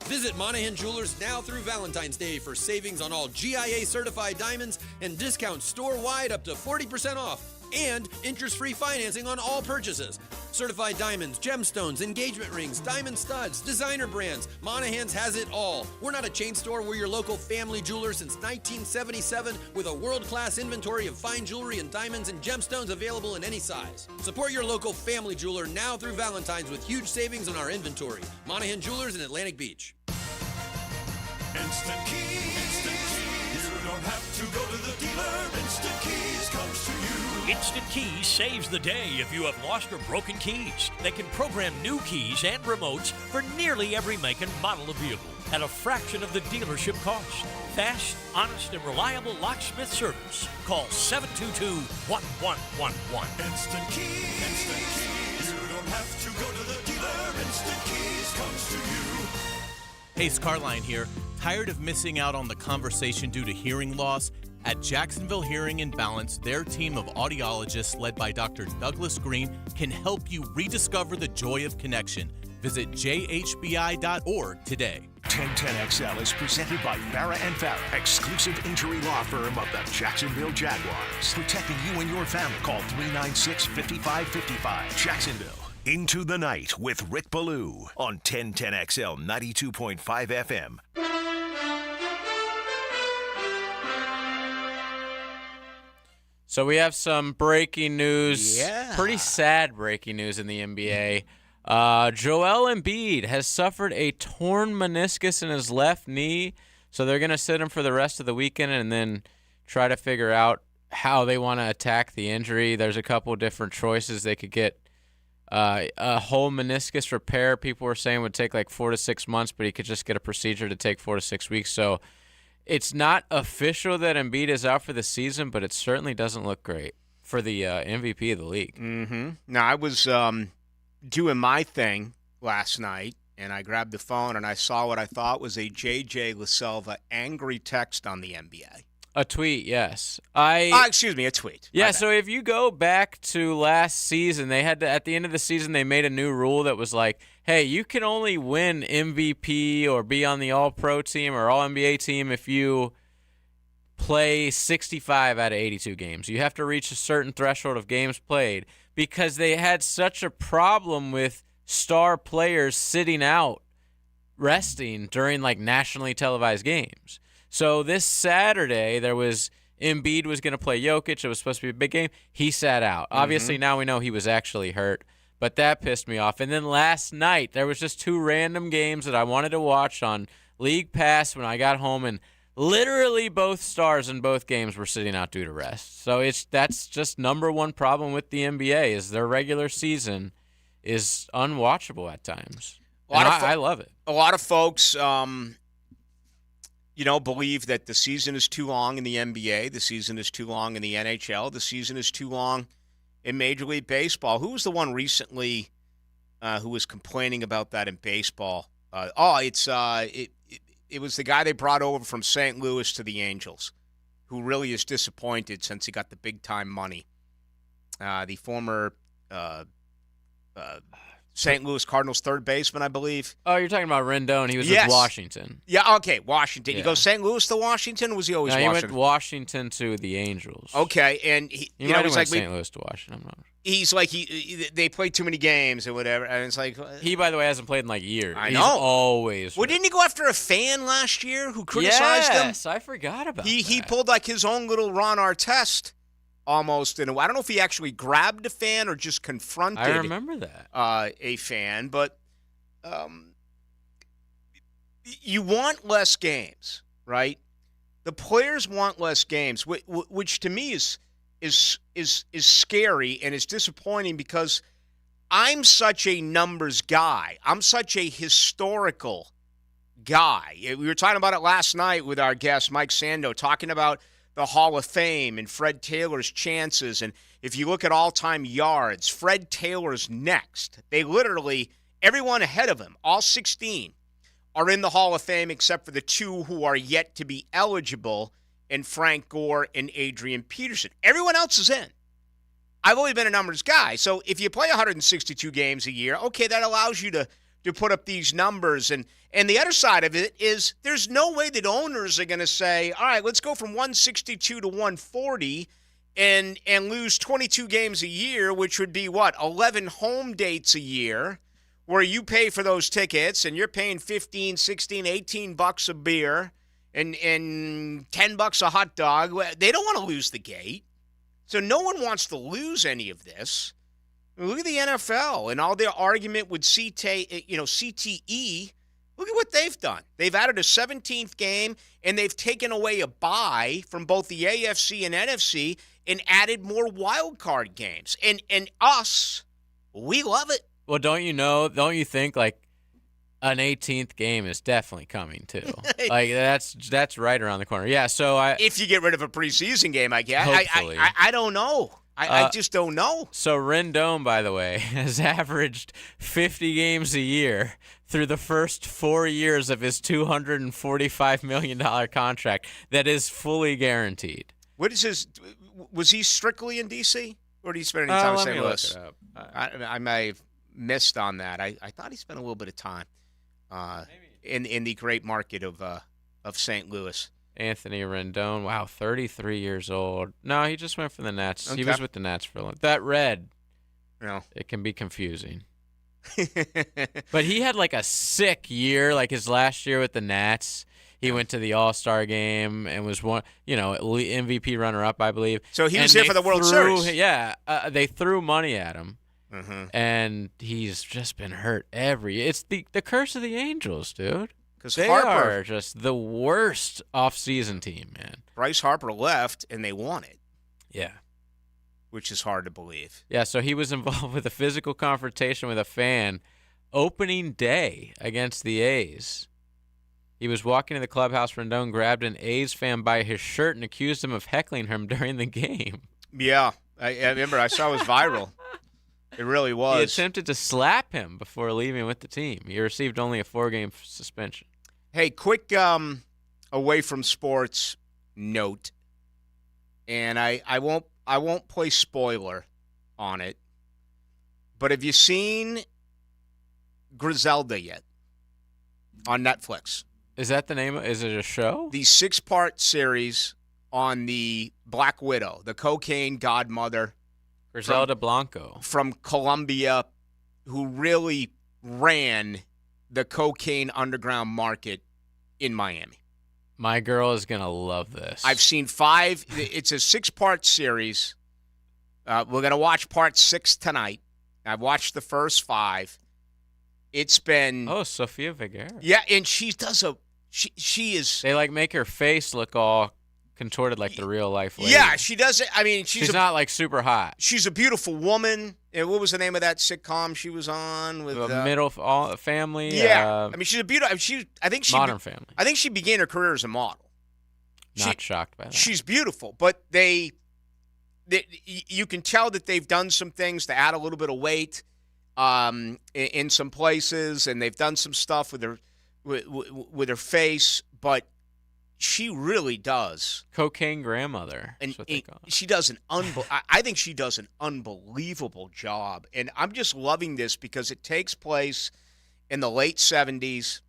Visit Monahan Jewelers now through Valentine's Day for savings on all GIA certified diamonds and discounts store-wide up to 40% off. And interest-free financing on all purchases. Certified diamonds, gemstones, engagement rings, diamond studs, designer brands. Monahan's has it all. We're not a chain store. We're your local family jeweler since 1977 with a world-class inventory of fine jewelry and diamonds and gemstones available in any size. Support your local family jeweler now through Valentine's with huge savings on our inventory. Monahan Jewelers in Atlantic Beach. Instant Keys. Instant Keys. You don't have to go to the dealer. Instant Keys comes to you. Instant Keys saves the day if you have lost or broken keys. They can program new keys and remotes for nearly every make and model of vehicle at a fraction of the dealership cost. Fast, honest, and reliable locksmith service. Call 722-1111. Instant Keys. Instant Keys. You don't have to go to the dealer. Instant Keys comes to you. Hey, Scarline here. Tired of missing out on the conversation due to hearing loss? At Jacksonville Hearing and Balance, their team of audiologists led by Dr. Douglas Green can help you rediscover the joy of connection. Visit jhbi.org today. 1010XL is presented by Farah & Farah, exclusive injury law firm of the Jacksonville Jaguars. Protecting you and your family. Call 396-5555. Jacksonville. Into the Night with Rick Ballou on 1010XL 92.5 FM. So we have some breaking news. Yeah. Pretty sad breaking news in the NBA. Joel Embiid has suffered a torn meniscus in his left knee, so they're going to sit him for the rest of the weekend and then try to figure out how they want to attack the injury. There's a couple different choices. They could get a whole meniscus repair. People were saying would take like 4 to 6 months, but he could just get a procedure to take 4 to 6 weeks. So it's not official that Embiid is out for the season, but it certainly doesn't look great for the MVP of the league. Mm-hmm. Now, I was doing my thing last night, and I grabbed the phone, and I saw what I thought was a J.J. LaSelva angry text on the NBA. A tweet, yes. Excuse me, a tweet. Yeah, so if you go back to last season, they had to, at the end of the season, they made a new rule that was like, hey, you can only win MVP or be on the All-Pro team or All-NBA team if you play 65 out of 82 games. You have to reach a certain threshold of games played because they had such a problem with star players sitting out, resting during like nationally televised games. So this Saturday, Embiid was going to play Jokic. It was supposed to be a big game. He sat out. Obviously, now we know he was actually hurt, but that pissed me off. And then last night, there was just 2 random games that I wanted to watch on League Pass when I got home, and Literally both stars in both games were sitting out due to rest. So that's just number one problem with the NBA is their regular season is unwatchable at times. I love it. A lot of folks, believe that the season is too long in the NBA, the season is too long in the NHL, the season is too long in Major League Baseball. Who was the one recently who was complaining about that in baseball? It was the guy they brought over from St. Louis to the Angels, who really is disappointed since he got the big-time money. The former St. Louis Cardinals third baseman, I believe. Oh, you're talking about Rendon. He was with Washington. Yeah, okay, Washington. Yeah. You go St. Louis to Washington, or was he always Washington? He went Washington to the Angels. Okay, and he might have went like St. Louis to Washington. I'm not. He's like they played too many games or whatever, and it's like he, by the way, hasn't played in like years. I He's know. Always. Well, didn't he go after a fan last year who criticized him? Yes, I forgot about that. He pulled like his own little Ron Artest almost in a way. I don't know if he actually grabbed a fan or just confronted. I remember that a fan, but you want less games, right? The players want less games, which to me is scary and is disappointing because I'm such a numbers guy. I'm such a historical guy. We were talking about it last night with our guest, Mike Sando, talking about the Hall of Fame and Fred Taylor's chances. And if you look at all-time yards, Fred Taylor's next. They literally, everyone ahead of him, all 16, are in the Hall of Fame except for the two who are yet to be eligible, and Frank Gore and Adrian Peterson. Everyone else is in. I've always been a numbers guy. So if you play 162 games a year, okay, that allows you to put up these numbers. And the other side of it is there's no way that owners are going to say, all right, let's go from 162 to 140 and lose 22 games a year, which would be, 11 home dates a year, where you pay for those tickets and you're paying $15, $16, $18 a beer and $10 a hot dog. They don't want to lose the gate. So no one wants to lose any of this. Look at the NFL and all their argument with CTE. Look at what they've done. They've added a 17th game, and they've taken away a bye from both the AFC and NFC and added more wild card games. And us, we love it. Well, don't you think, like, an 18th game is definitely coming, too. Like, that's right around the corner. Yeah, so if you get rid of a preseason game, I guess. Hopefully. I don't know. I just don't know. So Rendon, by the way, has averaged 50 games a year through the first 4 years of his $245 million contract that is fully guaranteed. What is his? Was he strictly in D.C. or did he spend any time in St. Louis? Look it up. I may have missed on that. I thought he spent a little bit of time in the great market of St. Louis. Anthony Rendon, wow, 33 years old. No, he just went for the Nats. Okay. He was with the Nats for a long time. That red, it can be confusing. But he had like a sick year, like his last year with the Nats. He went to the All-Star game and was MVP runner-up, I believe. So he was there for the World Series. Yeah, they threw money at him, and he's just been hurt It's the curse of the Angels, dude. Because they are just the worst off-season team, man. Bryce Harper left, and they won it. Yeah. Which is hard to believe. Yeah, so he was involved with a physical confrontation with a fan opening day against the A's. He was walking to the clubhouse. Rendon grabbed an A's fan by his shirt and accused him of heckling him during the game. Yeah, I remember. I saw it was viral. It really was. He attempted to slap him before leaving with the team. He received only a 4-game suspension. Hey, quick away from sports note, and I won't play spoiler on it, but have you seen Griselda yet on Netflix? Is that the name? Is it a show? The 6-part series on the Black Widow, the cocaine godmother. Griselda Blanco. From Colombia, who really ran the cocaine underground market in Miami. My girl is going to love this. I've seen 5. It's a 6-part series. We're going to watch part 6 tonight. I've watched the first 5. It's been... Oh, Sofia Vergara. Yeah, and she does a She is. They like make her face look all contorted like the real life lady. Yeah, she does it. I mean, she's not like super hot. She's a beautiful woman. And what was the name of that sitcom she was on with Middle Family? Yeah, I mean, she's a beautiful. I think she Modern Family. I think she began her career as a model. Not shocked by that. She's beautiful, but you can tell that they've done some things to add a little bit of weight in some places, and they've done some stuff with her face, but she really does. Cocaine grandmother. And what they call it. she does I think she does an unbelievable job. And I'm just loving this because it takes place in the late 70s.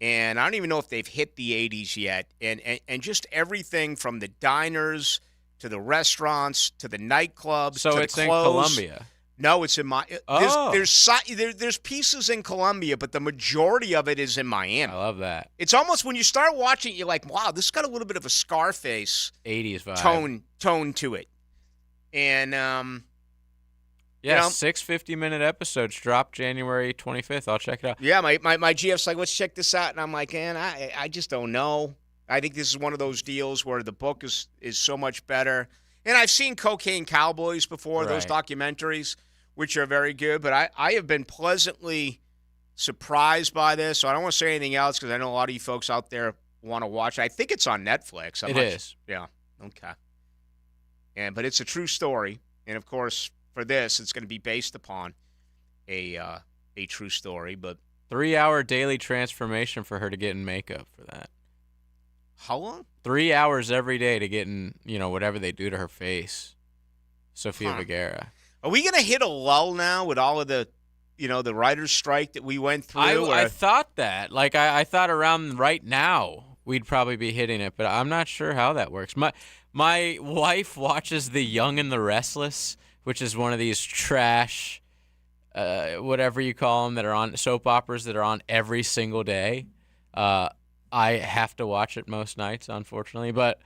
And I don't even know if they've hit the 80s yet. And just everything from the diners to the restaurants to the nightclubs so to it's the in clothes. Colombia. No, it's in there's pieces in Colombia, but the majority of it is in Miami. I love that. It's almost when you start watching it, you're like, wow, this got a little bit of a Scarface 80s vibe tone to it. And 6 50-minute episodes drop January 25th. I'll check it out. Yeah, my GF's like, let's check this out, and I'm like, man, I just don't know. I think this is one of those deals where the book is so much better. And I've seen Cocaine Cowboys before, those documentaries, which are very good. But I have been pleasantly surprised by this. So I don't want to say anything else because I know a lot of you folks out there want to watch it. I think it's on Netflix. It is. Yeah. Okay. But it's a true story. And, of course, for this, it's going to be based upon a true story. But 3-hour daily transformation for her to get in makeup for that. How long? 3 hours every day to get in, whatever they do to her face. Sofia Vergara. Are we going to hit a lull now with all of the, the writer's strike that we went through? I thought that. Like, I thought around right now we'd probably be hitting it, but I'm not sure how that works. My wife watches The Young and the Restless, which is one of these trash, whatever you call them, that are on soap operas that are on every single day. I have to watch it most nights, unfortunately, but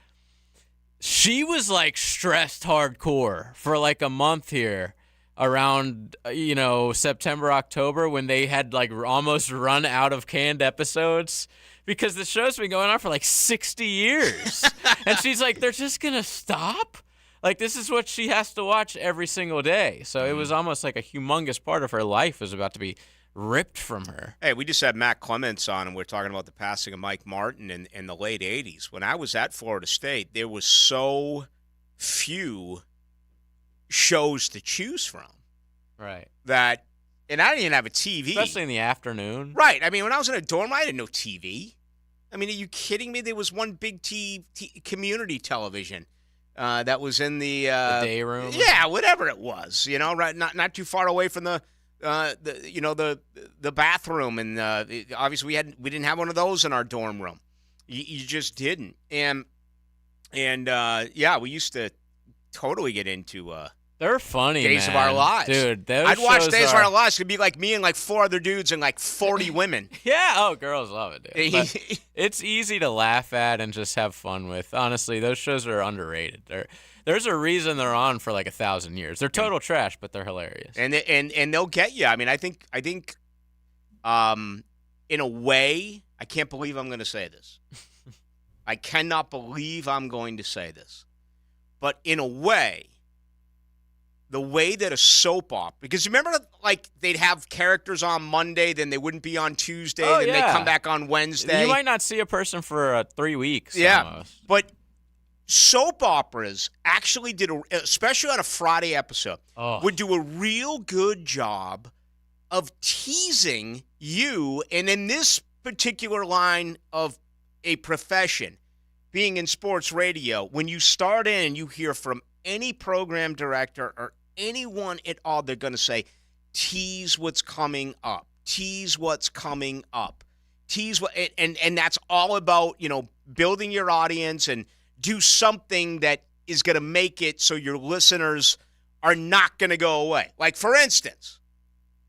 she was like stressed hardcore for like a month here around, September, October, when they had like almost run out of canned episodes because the show's been going on for like 60 years. And she's like, they're just going to stop? Like, this is what she has to watch every single day. So it was almost like a humongous part of her life was about to be ripped from her. Hey, we just had Matt Clements on, and we're talking about the passing of Mike Martin in the late 80s. When I was at Florida State, there was so few shows to choose from. Right. And I didn't even have a TV. Especially in the afternoon. Right. I mean, when I was in a dorm, I had no TV. I mean, are you kidding me? There was one big community television that was in the day room. Yeah, whatever it was. Right, not too far away from the bathroom, and obviously we didn't have one of those in our dorm room. You just didn't, and we used to totally get into they're funny Days man. of Our Lives, dude. I'd watch Days of Our Lives. It'd be like me and like 4 other dudes and like 40 women. Yeah, girls love it, dude. But it's easy to laugh at and just have fun with. Honestly, those shows are underrated. There's a reason they're on for like 1,000 years. They're total trash, but they're hilarious. And they'll get you. I mean, I think in a way, I can't believe I'm going to say this. I cannot believe I'm going to say this. But in a way, the way that a soap opera, because you remember like they'd have characters on Monday, then they wouldn't be on Tuesday, then they come back on Wednesday. You might not see a person for 3 weeks. Yeah, almost. But soap operas actually did, especially on a Friday episode, would do a real good job of teasing you. And in this particular line of a profession, being in sports radio, when you start in and you hear from any program director or anyone at all, they're going to say, tease what's coming up. Tease what's coming up. Tease what, and that's all about, building your audience and do something that is going to make it so your listeners are not going to go away. Like, for instance,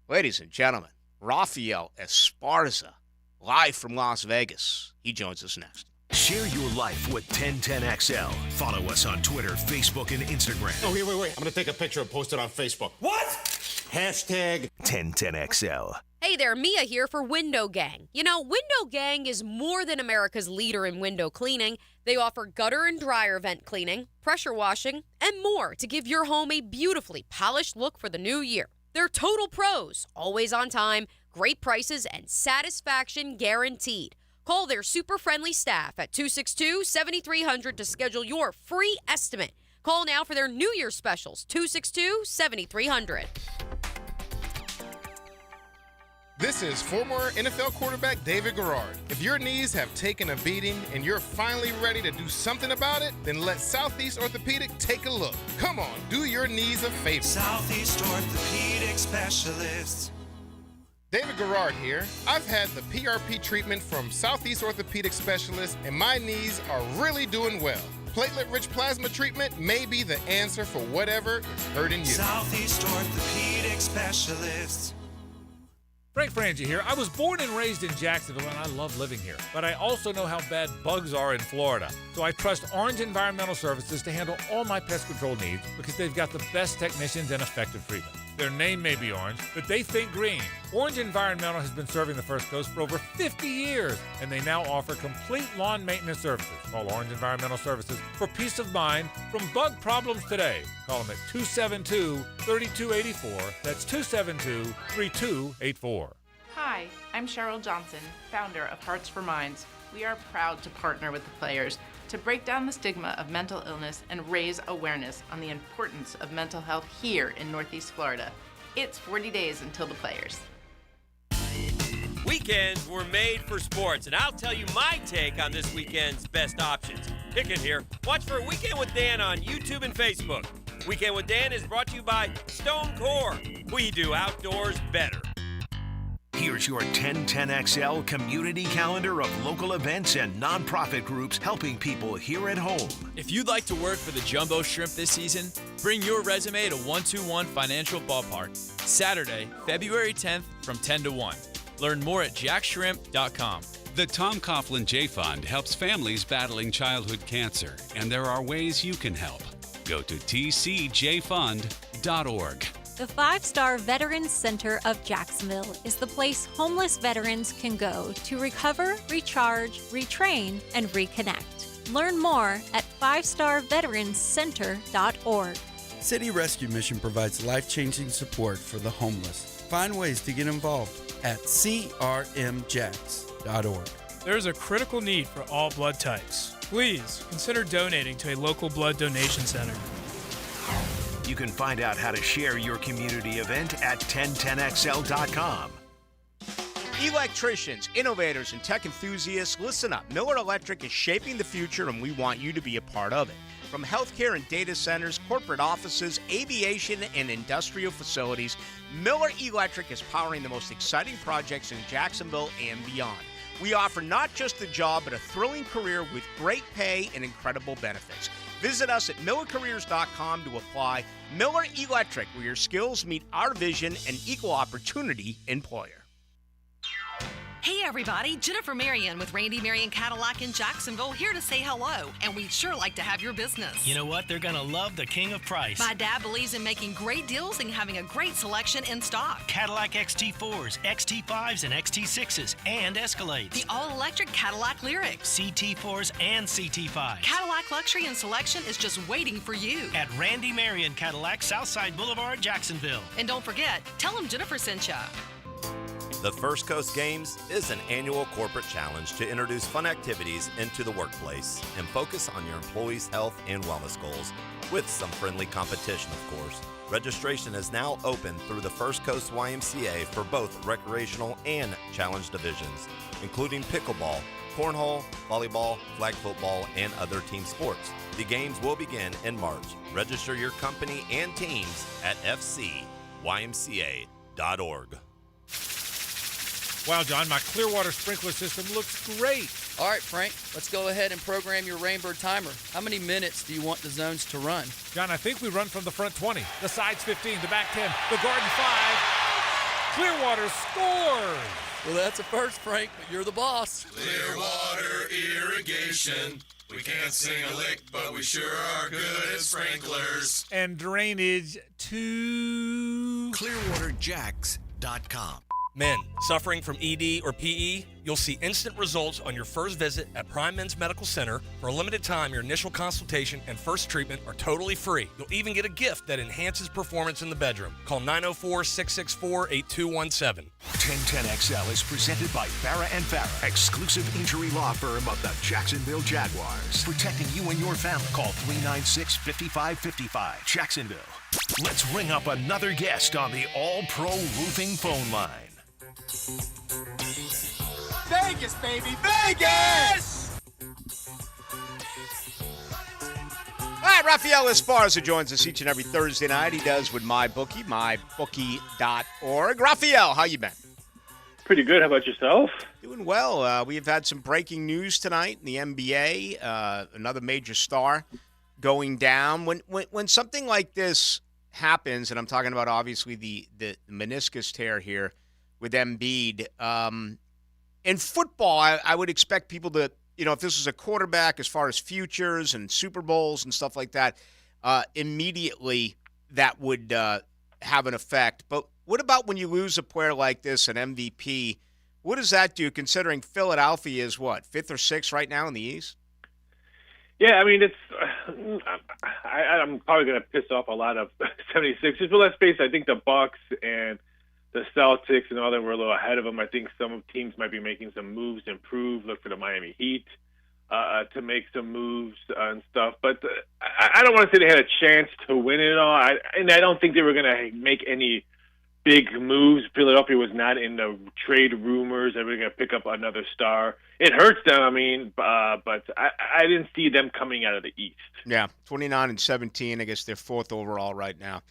ladies and gentlemen, Rafael Esparza, live from Las Vegas. He joins us next. Share your life with 1010XL. Follow us on Twitter, Facebook, and Instagram. Oh, wait. I'm going to take a picture and post it on Facebook. What? Hashtag 1010XL. Hey there, Mia here for Window Gang. You know, Window Gang is more than America's leader in window cleaning. They offer gutter and dryer vent cleaning, pressure washing, and more to give your home a beautifully polished look for the new year. They're total pros, always on time, great prices, and satisfaction guaranteed. Call their super friendly staff at 262-7300 to schedule your free estimate. Call now for their New Year specials, 262-7300. This is former NFL quarterback David Garrard. If your knees have taken a beating and you're finally ready to do something about it, then let Southeast Orthopedic take a look. Come on, do your knees a favor. Southeast Orthopedic Specialists. David Garrard here. I've had the PRP treatment from Southeast Orthopedic Specialists, and my knees are really doing well. Platelet-rich plasma treatment may be the answer for whatever is hurting you. Southeast Orthopedic Specialists. Frank Frangie here. I was born and raised in Jacksonville, and I love living here. But I also know how bad bugs are in Florida. So I trust Orange Environmental Services to handle all my pest control needs because they've got the best technicians and effective treatment. Their name may be orange, but they think green. Orange Environmental has been serving the First Coast for over 50 years, and they now offer complete lawn maintenance services. Call Orange Environmental Services for peace of mind from bug problems today. Call them at 272-3284. That's 272-3284. Hi, I'm Cheryl Johnson, founder of Hearts for Minds. We are proud to partner with the players to break down the stigma of mental illness and raise awareness on the importance of mental health here in Northeast Florida. It's 40 days until the players. Weekends were made for sports, and I'll tell you my take on this weekend's best options. Pick it here. Watch for Weekend with Dan on YouTube and Facebook. Weekend with Dan is brought to you by Stone Core. We do outdoors better. Here's your 1010XL community calendar of local events and nonprofit groups helping people here at home. If you'd like to work for the Jumbo Shrimp this season, bring your resume to 121 Financial Ballpark, Saturday, February 10th from 10 to 1. Learn more at jackshrimp.com. The Tom Coughlin J Fund helps families battling childhood cancer, and there are ways you can help. Go to tcjfund.org. The 5-Star Veterans Center of Jacksonville is the place homeless veterans can go to recover, recharge, retrain, and reconnect. Learn more at 5starveteranscenter.org. City Rescue Mission provides life-changing support for the homeless. Find ways to get involved at crmjax.org. There is a critical need for all blood types. Please consider donating to a local blood donation center. You can find out how to share your community event at 1010XL.com. Electricians, innovators, and tech enthusiasts, listen up. Miller Electric is shaping the future, and we want you to be a part of it. From healthcare and data centers, corporate offices, aviation, and industrial facilities, Miller Electric is powering the most exciting projects in Jacksonville and beyond. We offer not just a job, but a thrilling career with great pay and incredible benefits. Visit us at millercareers.com to apply. Miller Electric, where your skills meet our vision, and equal opportunity employer. Hey everybody, Jennifer Marion with Randy Marion Cadillac in Jacksonville here to say hello, and we'd sure like to have your business. You know what? They're going to love the king of price. My dad believes in making great deals and having a great selection in stock. Cadillac XT4s, XT5s, and XT6s, and Escalades. The all-electric Cadillac Lyriq. CT4s and CT5s. Cadillac luxury and selection is just waiting for you. At Randy Marion Cadillac, Southside Boulevard, Jacksonville. And don't forget, tell them Jennifer sent ya. The First Coast Games is an annual corporate challenge to introduce fun activities into the workplace and focus on your employees' health and wellness goals, with some friendly competition, of course. Registration is now open through the First Coast YMCA for both recreational and challenge divisions, including pickleball, cornhole, volleyball, flag football, and other team sports. The games will begin in March. Register your company and teams at fcymca.org. Wow, John, my Clearwater sprinkler system looks great. All right, Frank, let's go ahead and program your Rainbird timer. How many minutes do you want the zones to run? John, I think we run from the front 20, the sides 15, the back 10, the garden 5. Clearwater scores! Well, that's a first, Frank, but you're the boss. Clearwater Irrigation. We can't sing a lick, but we sure are good at sprinklers. And drainage to ClearwaterJax.com. Men suffering from ED or PE, you'll see instant results on your first visit at Prime Men's Medical Center. For a limited time, your initial consultation and first treatment are totally free. You'll even get a gift that enhances performance in the bedroom. Call 904-664-8217. 1010XL is presented by Farah & Farah, exclusive injury law firm of the Jacksonville Jaguars. Protecting you and your family. Call 396-5555. Jacksonville. Let's ring up another guest on the All-Pro Roofing phone line. Vegas, baby, Vegas! All right, Rafael Esparza joins us each and every Thursday night. He does with MyBookie, mybookie.org. Rafael, how you been? Pretty good. How about yourself? Doing well. We have had some breaking news tonight in the NBA. Another major star going down. When something like this happens, and I'm talking about obviously the meniscus tear here with Embiid, in football, I would expect people to, if this was a quarterback as far as futures and Super Bowls and stuff like that, immediately that would have an effect. But what about when you lose a player like this, an MVP? What does that do, considering Philadelphia is, what, 5th or 6th right now in the East? Yeah, I mean, I'm probably going to piss off a lot of 76ers, but let's face it, I think the Bucks and the Celtics and all them were a little ahead of them. I think some teams might be making some moves to improve. Look for the Miami Heat to make some moves and stuff. But I don't want to say they had a chance to win it all. And I don't think they were going to make any big moves. Philadelphia was not in the trade rumors. They were going to pick up another star. It hurts them, but I didn't see them coming out of the East. Yeah, 29-17. I guess they're 4th overall right now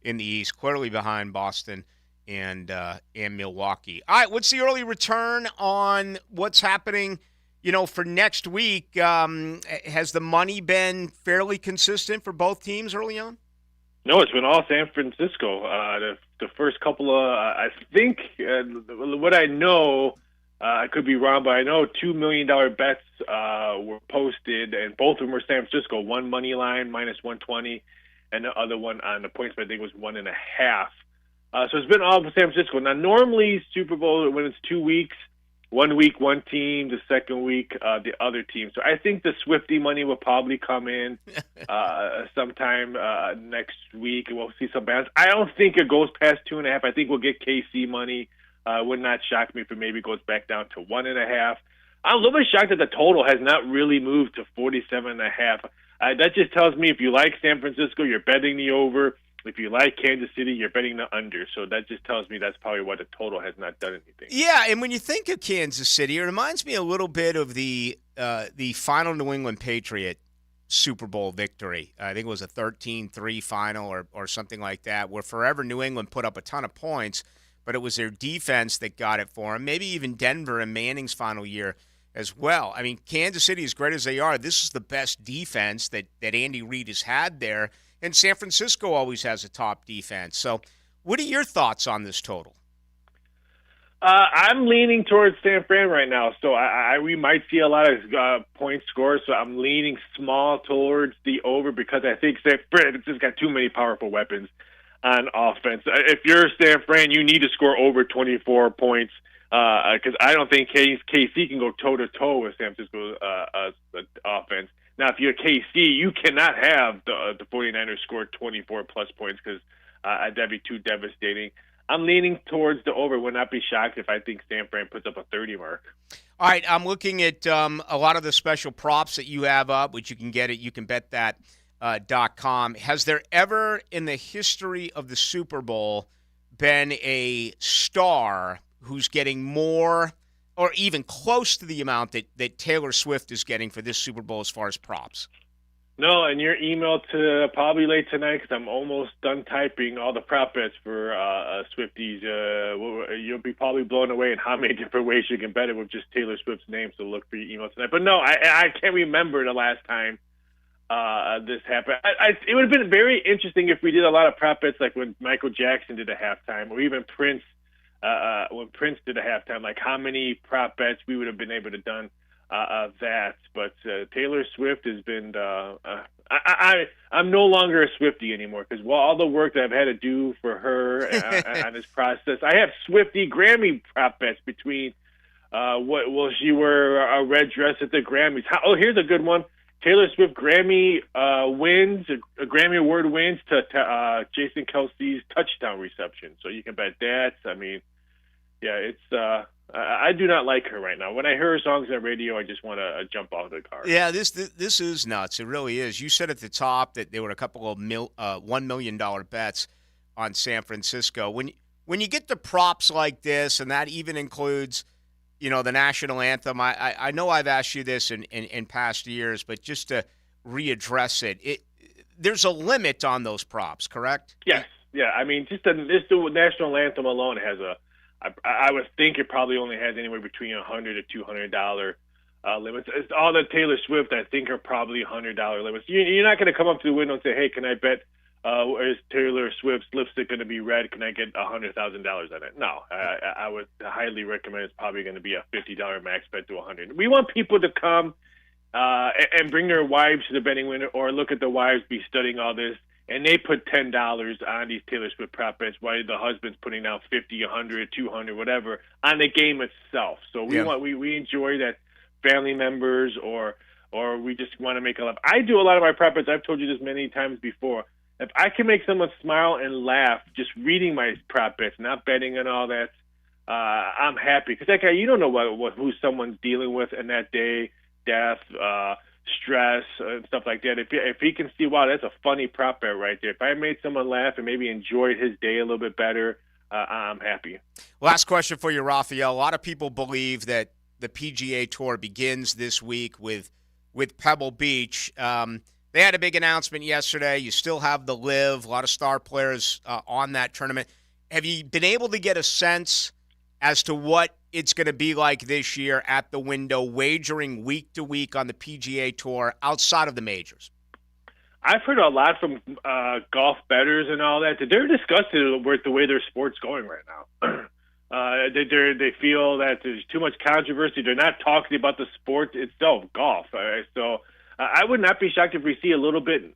in the East, clearly behind Boston and Milwaukee. All right, what's the early return on what's happening, for next week? Has the money been fairly consistent for both teams early on? No, it's been all San Francisco. The first couple of, I think, what I know, I could be wrong, but I know $2 million bets were posted, and both of them were San Francisco. One money line, -120, and the other one on the points, I think, was 1.5. So it's been all San Francisco. Now, normally Super Bowl, when it's 2 weeks, 1 week, one team, the second week, the other team. So I think the Swiftie money will probably come in sometime next week, and we'll see some balance. I don't think it goes past 2.5. I think we'll get KC money. Would not shock me if it maybe goes back down to 1.5. I'm a little bit shocked that the total has not really moved to 47.5. That just tells me if you like San Francisco, you're betting the over. If you like Kansas City, you're betting the under. So that just tells me that's probably why the total has not done anything. Yeah, and when you think of Kansas City, it reminds me a little bit of the final New England Patriot Super Bowl victory. I think it was a 13-3 final or something like that, where forever New England put up a ton of points, but it was their defense that got it for them. Maybe even Denver in Manning's final year as well. I mean, Kansas City, as great as they are, this is the best defense that Andy Reid has had there. And San Francisco always has a top defense. So what are your thoughts on this total? I'm leaning towards San Fran right now. So we might see a lot of points scored. So I'm leaning small towards the over because I think San Fran has just got too many powerful weapons on offense. If you're San Fran, you need to score over 24 points because I don't think KC can go toe-to-toe with San Francisco's offense. Now, if you're KC, you cannot have the 49ers score 24-plus points because that'd be too devastating. I'm leaning towards the over. Would not be shocked if I think San Fran puts up a 30 mark. All right, I'm looking at a lot of the special props that you have up, which you can get at youcanbetthat.com. Has there ever in the history of the Super Bowl been a star who's getting more or even close to the amount that Taylor Swift is getting for this Super Bowl as far as props? No, and your email to probably late tonight because I'm almost done typing all the prop bets for Swifties. You'll be probably blown away in how many different ways you can bet it with just Taylor Swift's name, so look for your email tonight. But no, I can't remember the last time this happened. It would have been very interesting if we did a lot of prop bets like when Michael Jackson did a halftime or even Prince when Prince did a halftime, like how many prop bets we would have been able to done that. But Taylor Swift has been. I'm no longer a Swiftie anymore because all the work that I've had to do for her on this process. I have Swiftie Grammy prop bets between. What will she wear a red dress at the Grammys? Here's a good one. Taylor Swift Grammy wins, a Grammy Award wins to Jason Kelsey's touchdown reception. So you can bet that. I mean, yeah, it's. I do not like her right now. When I hear her songs on the radio, I just want to jump off the car. Yeah, this is nuts. It really is. You said at the top that there were a couple of $1 million bets on San Francisco. When you get the props like this, and that even includes, the national anthem. I know I've asked you this in past years, but just to readdress it, there's a limit on those props, correct? Yes. Yeah. I mean, just the national anthem alone has I would think it probably only has anywhere between $100 to $200 limits. It's all the Taylor Swift, I think, are probably $100 limits. You're not going to come up to the window and say, "Hey, can I bet is Taylor Swift's lipstick going to be red? Can I get $100,000 on it?" No, I would highly recommend it's probably going to be a $50 max bet to $100. We want people to come and bring their wives to the betting window, or look at the wives be studying all this. And they put $10 on these Taylor Swift prop bets, while the husband's putting out $50, $100, $200, whatever, on the game itself. So we enjoy that family members or we just want to make a laugh. I do a lot of my prop bets. I've told you this many times before. If I can make someone smile and laugh just reading my prop bets, not betting and all that, I'm happy. Because that guy, you don't know who someone's dealing with in that day, death, stress and stuff like that. If he can see, wow, that's a funny prop bet right there. If I made someone laugh and maybe enjoyed his day a little bit better, I'm happy. Last question for you, Raphael. A lot of people believe that the PGA Tour begins this week with Pebble Beach. They had a big announcement yesterday. You still have the LIV, a lot of star players on that tournament. Have you been able to get a sense as to what it's going to be like this year at the window, wagering week to week on the PGA Tour outside of the majors? I've heard a lot from golf bettors and all that. They're disgusted with the way their sport's going right now. They feel that there's too much controversy. They're not talking about the sport itself, golf. So I would not be shocked if we see a little bit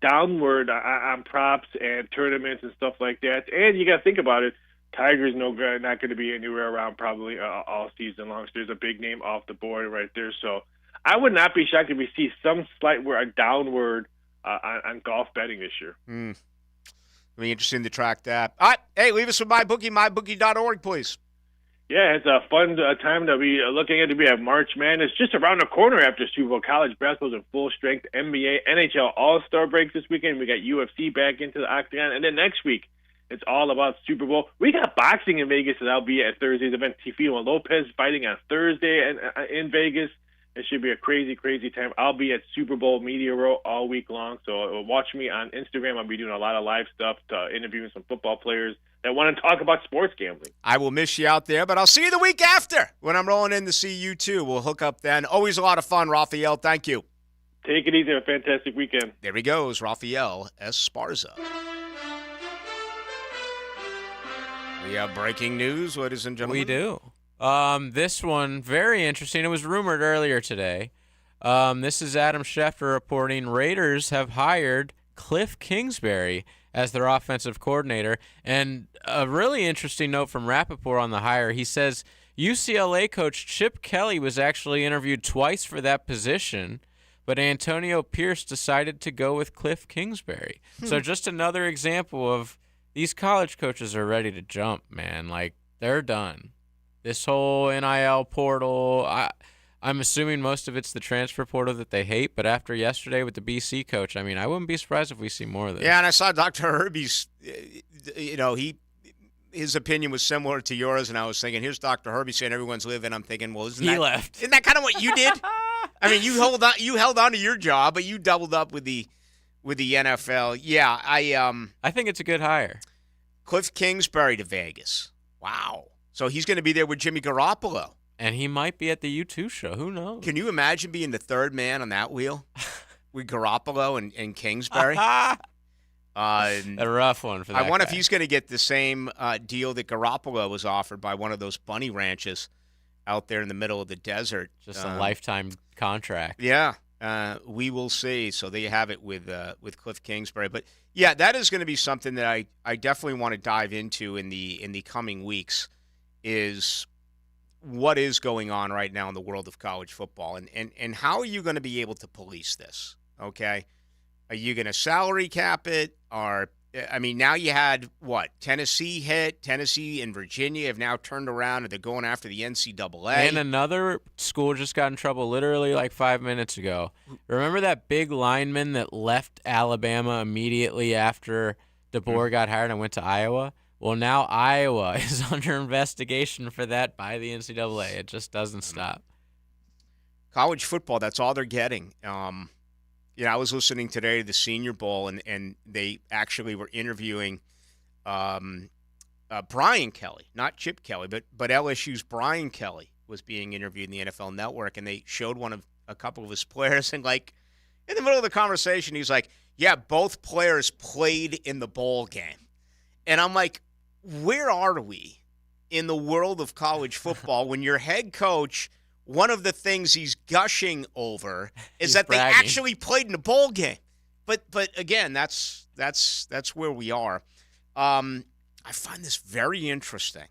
downward on props and tournaments and stuff like that. And you got to think about it. Tiger's not going to be anywhere around probably all season long. So there's a big name off the board right there. So I would not be shocked if we see some slight downward on golf betting this year. It'll be interesting to track that. All right. Hey, leave us with MyBookie, mybookie.org, please. Yeah, it's a fun time to be looking at. We have March Madness just around the corner after Super Bowl. College basketball's in full strength. NBA, NHL All-Star breaks this weekend. We got UFC back into the octagon. And then next week, it's all about Super Bowl. We got boxing in Vegas, and I'll be at Thursday's event. Teofimo Lopez fighting on Thursday in Vegas. It should be a crazy, crazy time. I'll be at Super Bowl Media Row all week long, so watch me on Instagram. I'll be doing a lot of live stuff, interviewing some football players that want to talk about sports gambling. I will miss you out there, but I'll see you the week after when I'm rolling in to see you too. We'll hook up then. Always a lot of fun, Raphael. Thank you. Take it easy. Have a fantastic weekend. There he goes, Raphael Esparza. We have breaking news, ladies and gentlemen. We do. This one, very interesting. It was rumored earlier today. This is Adam Schefter reporting Raiders have hired Cliff Kingsbury as their offensive coordinator. And a really interesting note from Rappaport on the hire. He says UCLA coach Chip Kelly was actually interviewed twice for that position, but Antonio Pierce decided to go with Cliff Kingsbury. So just another example of these college coaches are ready to jump, man. Like, they're done. This whole NIL portal, I'm assuming most of it's the transfer portal that they hate, but after yesterday with the BC coach, I mean, I wouldn't be surprised if we see more of this. Yeah, and I saw Dr. Herbie's, his opinion was similar to yours, and I was thinking, here's Dr. Herbie saying everyone's living. I'm thinking, well, isn't that kind of what you did? I mean, you held on to your job, but you doubled up with the NFL. Yeah, I think it's a good hire. Cliff Kingsbury to Vegas. Wow. So he's going to be there with Jimmy Garoppolo. And he might be at the U2 show. Who knows? Can you imagine being the third man on that wheel with Garoppolo and Kingsbury? A rough one for that I wonder guy. if he's going to get the same deal that Garoppolo was offered by one of those bunny ranches out there in the middle of the desert. Just a lifetime contract. Yeah, we will see. So there you have it with Cliff Kingsbury. But yeah, that is going to be something that I definitely want to dive into in the coming weeks. Is what is going on right now in the world of college football, and how are you going to be able to police this? Okay, are you going to salary cap it? Or I mean, now you had what Tennessee and Virginia have now turned around and they're going after the NCAA. And another school just got in trouble literally like 5 minutes ago. Remember that big lineman that left Alabama immediately after DeBoer got hired and went to Iowa? Well, now Iowa is under investigation for that by the NCAA. It just doesn't stop. College football, that's all they're getting. I was listening today to the Senior Bowl, and they actually were interviewing Brian Kelly, not Chip Kelly, but LSU's Brian Kelly was being interviewed in the NFL Network, and they showed a couple of his players, and like in the middle of the conversation, he's like, "Yeah, both players played in the bowl game," and I'm like, "Where are we in the world of college football when your head coach?" One of the things he's gushing over is that bragging. they actually played in a bowl game. But again, that's where we are. I find this very interesting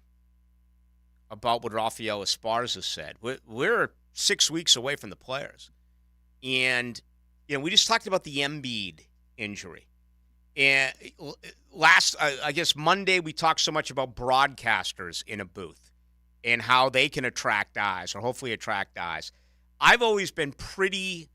about what Rafael Esparza said. We're 6 weeks away from the players. And we just talked about the Embiid injury. And I guess Monday we talked so much about broadcasters in a booth and how they can attract eyes, or hopefully attract eyes. I've always been pretty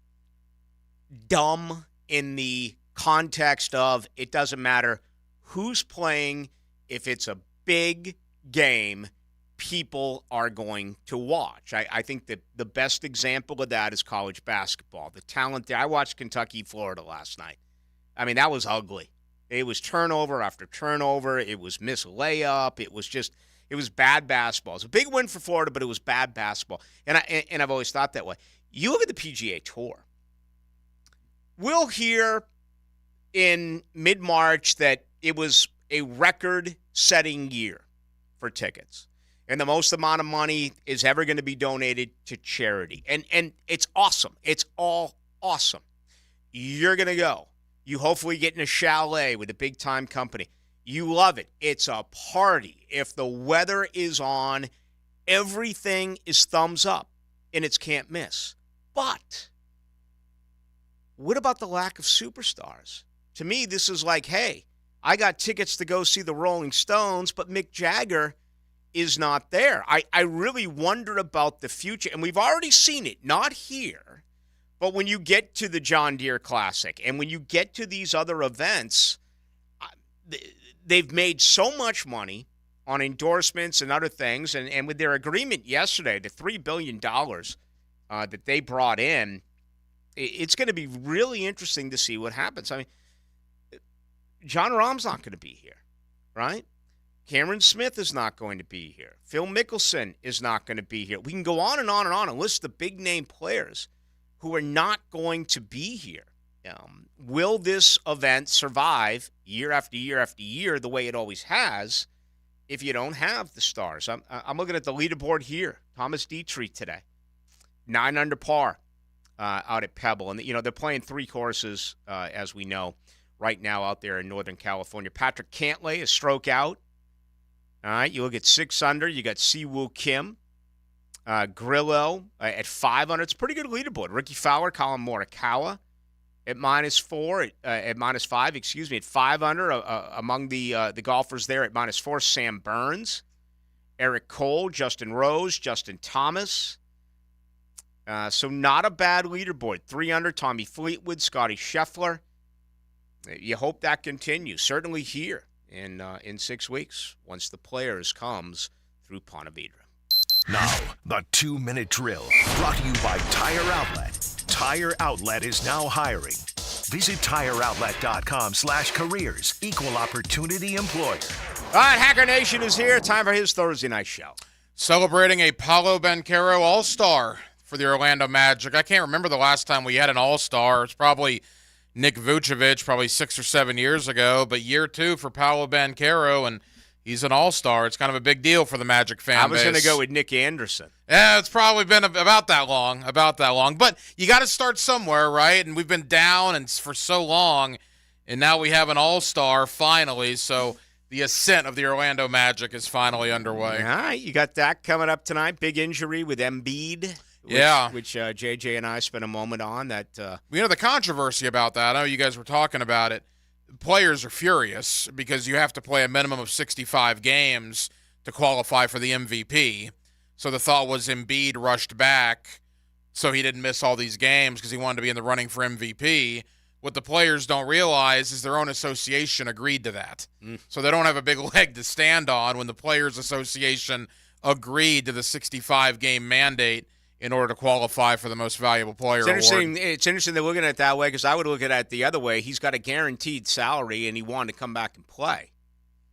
dumb in the context of it doesn't matter who's playing. If it's a big game, people are going to watch. I think that the best example of that is college basketball. The talent there. I watched Kentucky, Florida last night. I mean, that was ugly. It was turnover after turnover. It was missed layup. It was bad basketball. It was a big win for Florida, but it was bad basketball. And I've always thought that way. You look at the PGA Tour. We'll hear in mid-March that it was a record-setting year for tickets. And the most amount of money is ever going to be donated to charity. And it's awesome. It's all awesome. You're going to go. You hopefully get in a chalet with a big-time company. You love it. It's a party. If the weather is on, everything is thumbs up, and it's can't miss. But what about the lack of superstars? To me, this is like, hey, I got tickets to go see the Rolling Stones, but Mick Jagger is not there. I really wonder about the future, and we've already seen it, not here, but when you get to the John Deere Classic and when you get to these other events, they've made so much money on endorsements and other things, and with their agreement yesterday, the $3 billion that they brought in, it's going to be really interesting to see what happens. I mean, John Rahm's not going to be here, right? Cameron Smith is not going to be here. Phil Mickelson is not going to be here. We can go on and on and on and list the big-name players who are not going to be here. Will this event survive year after year after year the way it always has if you don't have the stars? I'm looking at the leaderboard here. Thomas Dietrich today, 9 under par out at Pebble. And, they're playing 3 courses, as we know, right now out there in Northern California. Patrick Cantlay is stroke out. All right, you look at 6 under. You got Siwoo Kim. Grillo at 5 under. It's a pretty good leaderboard. Ricky Fowler, Colin Morikawa at -5, at 5 under. Among the golfers there at -4, Sam Burns, Eric Cole, Justin Rose, Justin Thomas. So not a bad leaderboard. 3 under, Tommy Fleetwood, Scotty Scheffler. You hope that continues, certainly here in 6 weeks once the Players comes through Ponte Vedra. Now, the 2-minute drill, brought to you by Tire Outlet. Tire Outlet is now hiring. Visit tireoutlet.com/careers. Equal opportunity employer. All right, Hacker Nation is here. Time for his Thursday night show. Celebrating a Paolo Banchero All-Star for the Orlando Magic. I can't remember the last time we had an All-Star. It's probably Nick Vucevic, probably 6 or 7 years ago, but year 2 for Paolo Banchero, and He's an all-star. It's kind of a big deal for the Magic fan base. I was going to go with Nick Anderson. Yeah, it's probably been about that long. But you got to start somewhere, right? And we've been down and for so long, and now we have an all-star finally. So the ascent of the Orlando Magic is finally underway. All right, you got that coming up tonight. Big injury with Embiid. Which JJ and I spent a moment on. That the controversy about that. I know you guys were talking about it. Players are furious because you have to play a minimum of 65 games to qualify for the MVP. So the thought was Embiid rushed back so he didn't miss all these games because he wanted to be in the running for MVP. What the players don't realize is their own association agreed to that. So they don't have a big leg to stand on when the Players Association agreed to the 65-game mandate in order to qualify for the most valuable player award. It's interesting they're looking at it that way because I would look at it the other way. He's got a guaranteed salary, and he wanted to come back and play.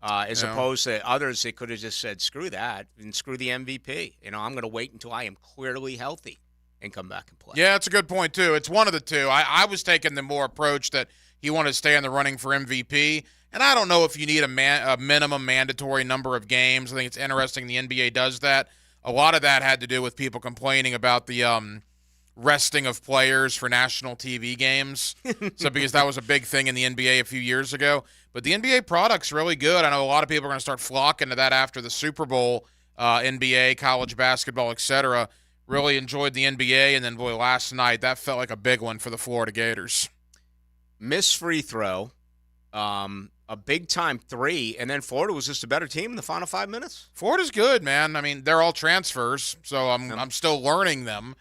As opposed to others that could have just said, screw that, and screw the MVP. I'm going to wait until I am clearly healthy and come back and play. Yeah, it's a good point, too. It's one of the two. I was taking the more approach that he wanted to stay in the running for MVP, and I don't know if you need a minimum mandatory number of games. I think it's interesting the NBA does that. A lot of that had to do with people complaining about the resting of players for national TV games. So because that was a big thing in the NBA a few years ago. But the NBA product's really good. I know a lot of people are going to start flocking to that after the Super Bowl, NBA, college basketball, etc. Really enjoyed the NBA. And then, boy, last night, that felt like a big one for the Florida Gators. Missed free throw. A big-time three, and then Florida was just a better team in the final 5 minutes? Florida's good, man. I mean, they're all transfers, so I'm still learning them.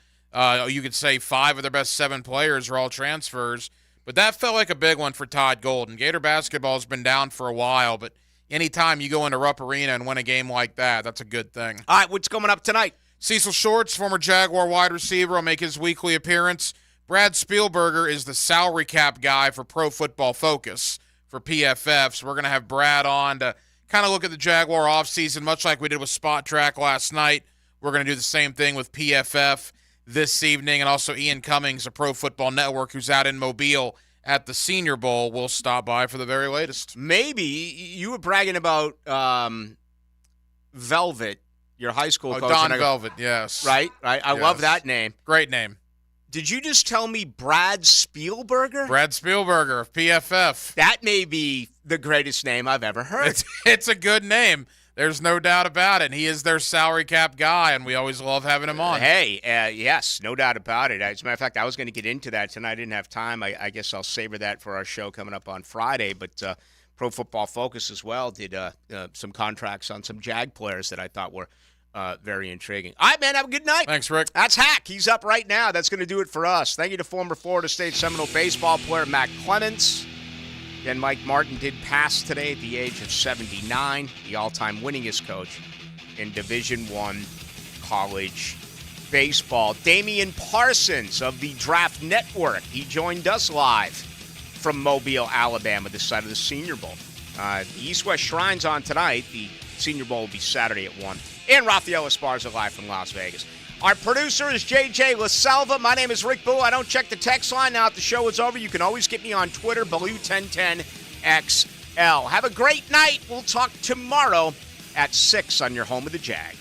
You could say 5 of their best 7 players are all transfers, but that felt like a big one for Todd Golden. Gator basketball has been down for a while, but anytime you go into Rupp Arena and win a game like that, that's a good thing. All right, what's coming up tonight? Cecil Shorts, former Jaguar wide receiver, will make his weekly appearance. Brad Spielberger is the salary cap guy for Pro Football Focus for PFF. So we're going to have Brad on to kind of look at the Jaguar offseason, much like we did with Spot Track last night. We're going to do the same thing with PFF this evening. And also Ian Cummings, of Pro Football Network, who's out in Mobile at the Senior Bowl, will stop by for the very latest. Maybe you were bragging about Velvet, your high school coach. Don Velvet, yes. Right? I love that name. Great name. Did you just tell me Brad Spielberger? Brad Spielberger of PFF. That may be the greatest name I've ever heard. It's a good name. There's no doubt about it. He is their salary cap guy, and we always love having him on. Yes, no doubt about it. As a matter of fact, I was going to get into that tonight. I didn't have time. I guess I'll savor that for our show coming up on Friday. But Pro Football Focus as well did some contracts on some Jag players that I thought were very intriguing. All right, man, have a good night. Thanks, Rick. That's Hack. He's up right now. That's going to do it for us. Thank you to former Florida State Seminole baseball player Matt Clements. Again, Mike Martin did pass today at the age of 79, the all-time winningest coach in Division I college baseball. Damian Parsons of the Draft Network. He joined us live from Mobile, Alabama, the site of the Senior Bowl. The East-West Shrine's on tonight. The Senior Bowl will be Saturday at 1. And Rafael Esparza live from Las Vegas. Our producer is JJ LaSalva. My name is Rick Ballou. I don't check the text line now that the show is over. You can always get me on Twitter, Ballou1010XL. Have a great night. We'll talk tomorrow at 6 on your home of the Jag.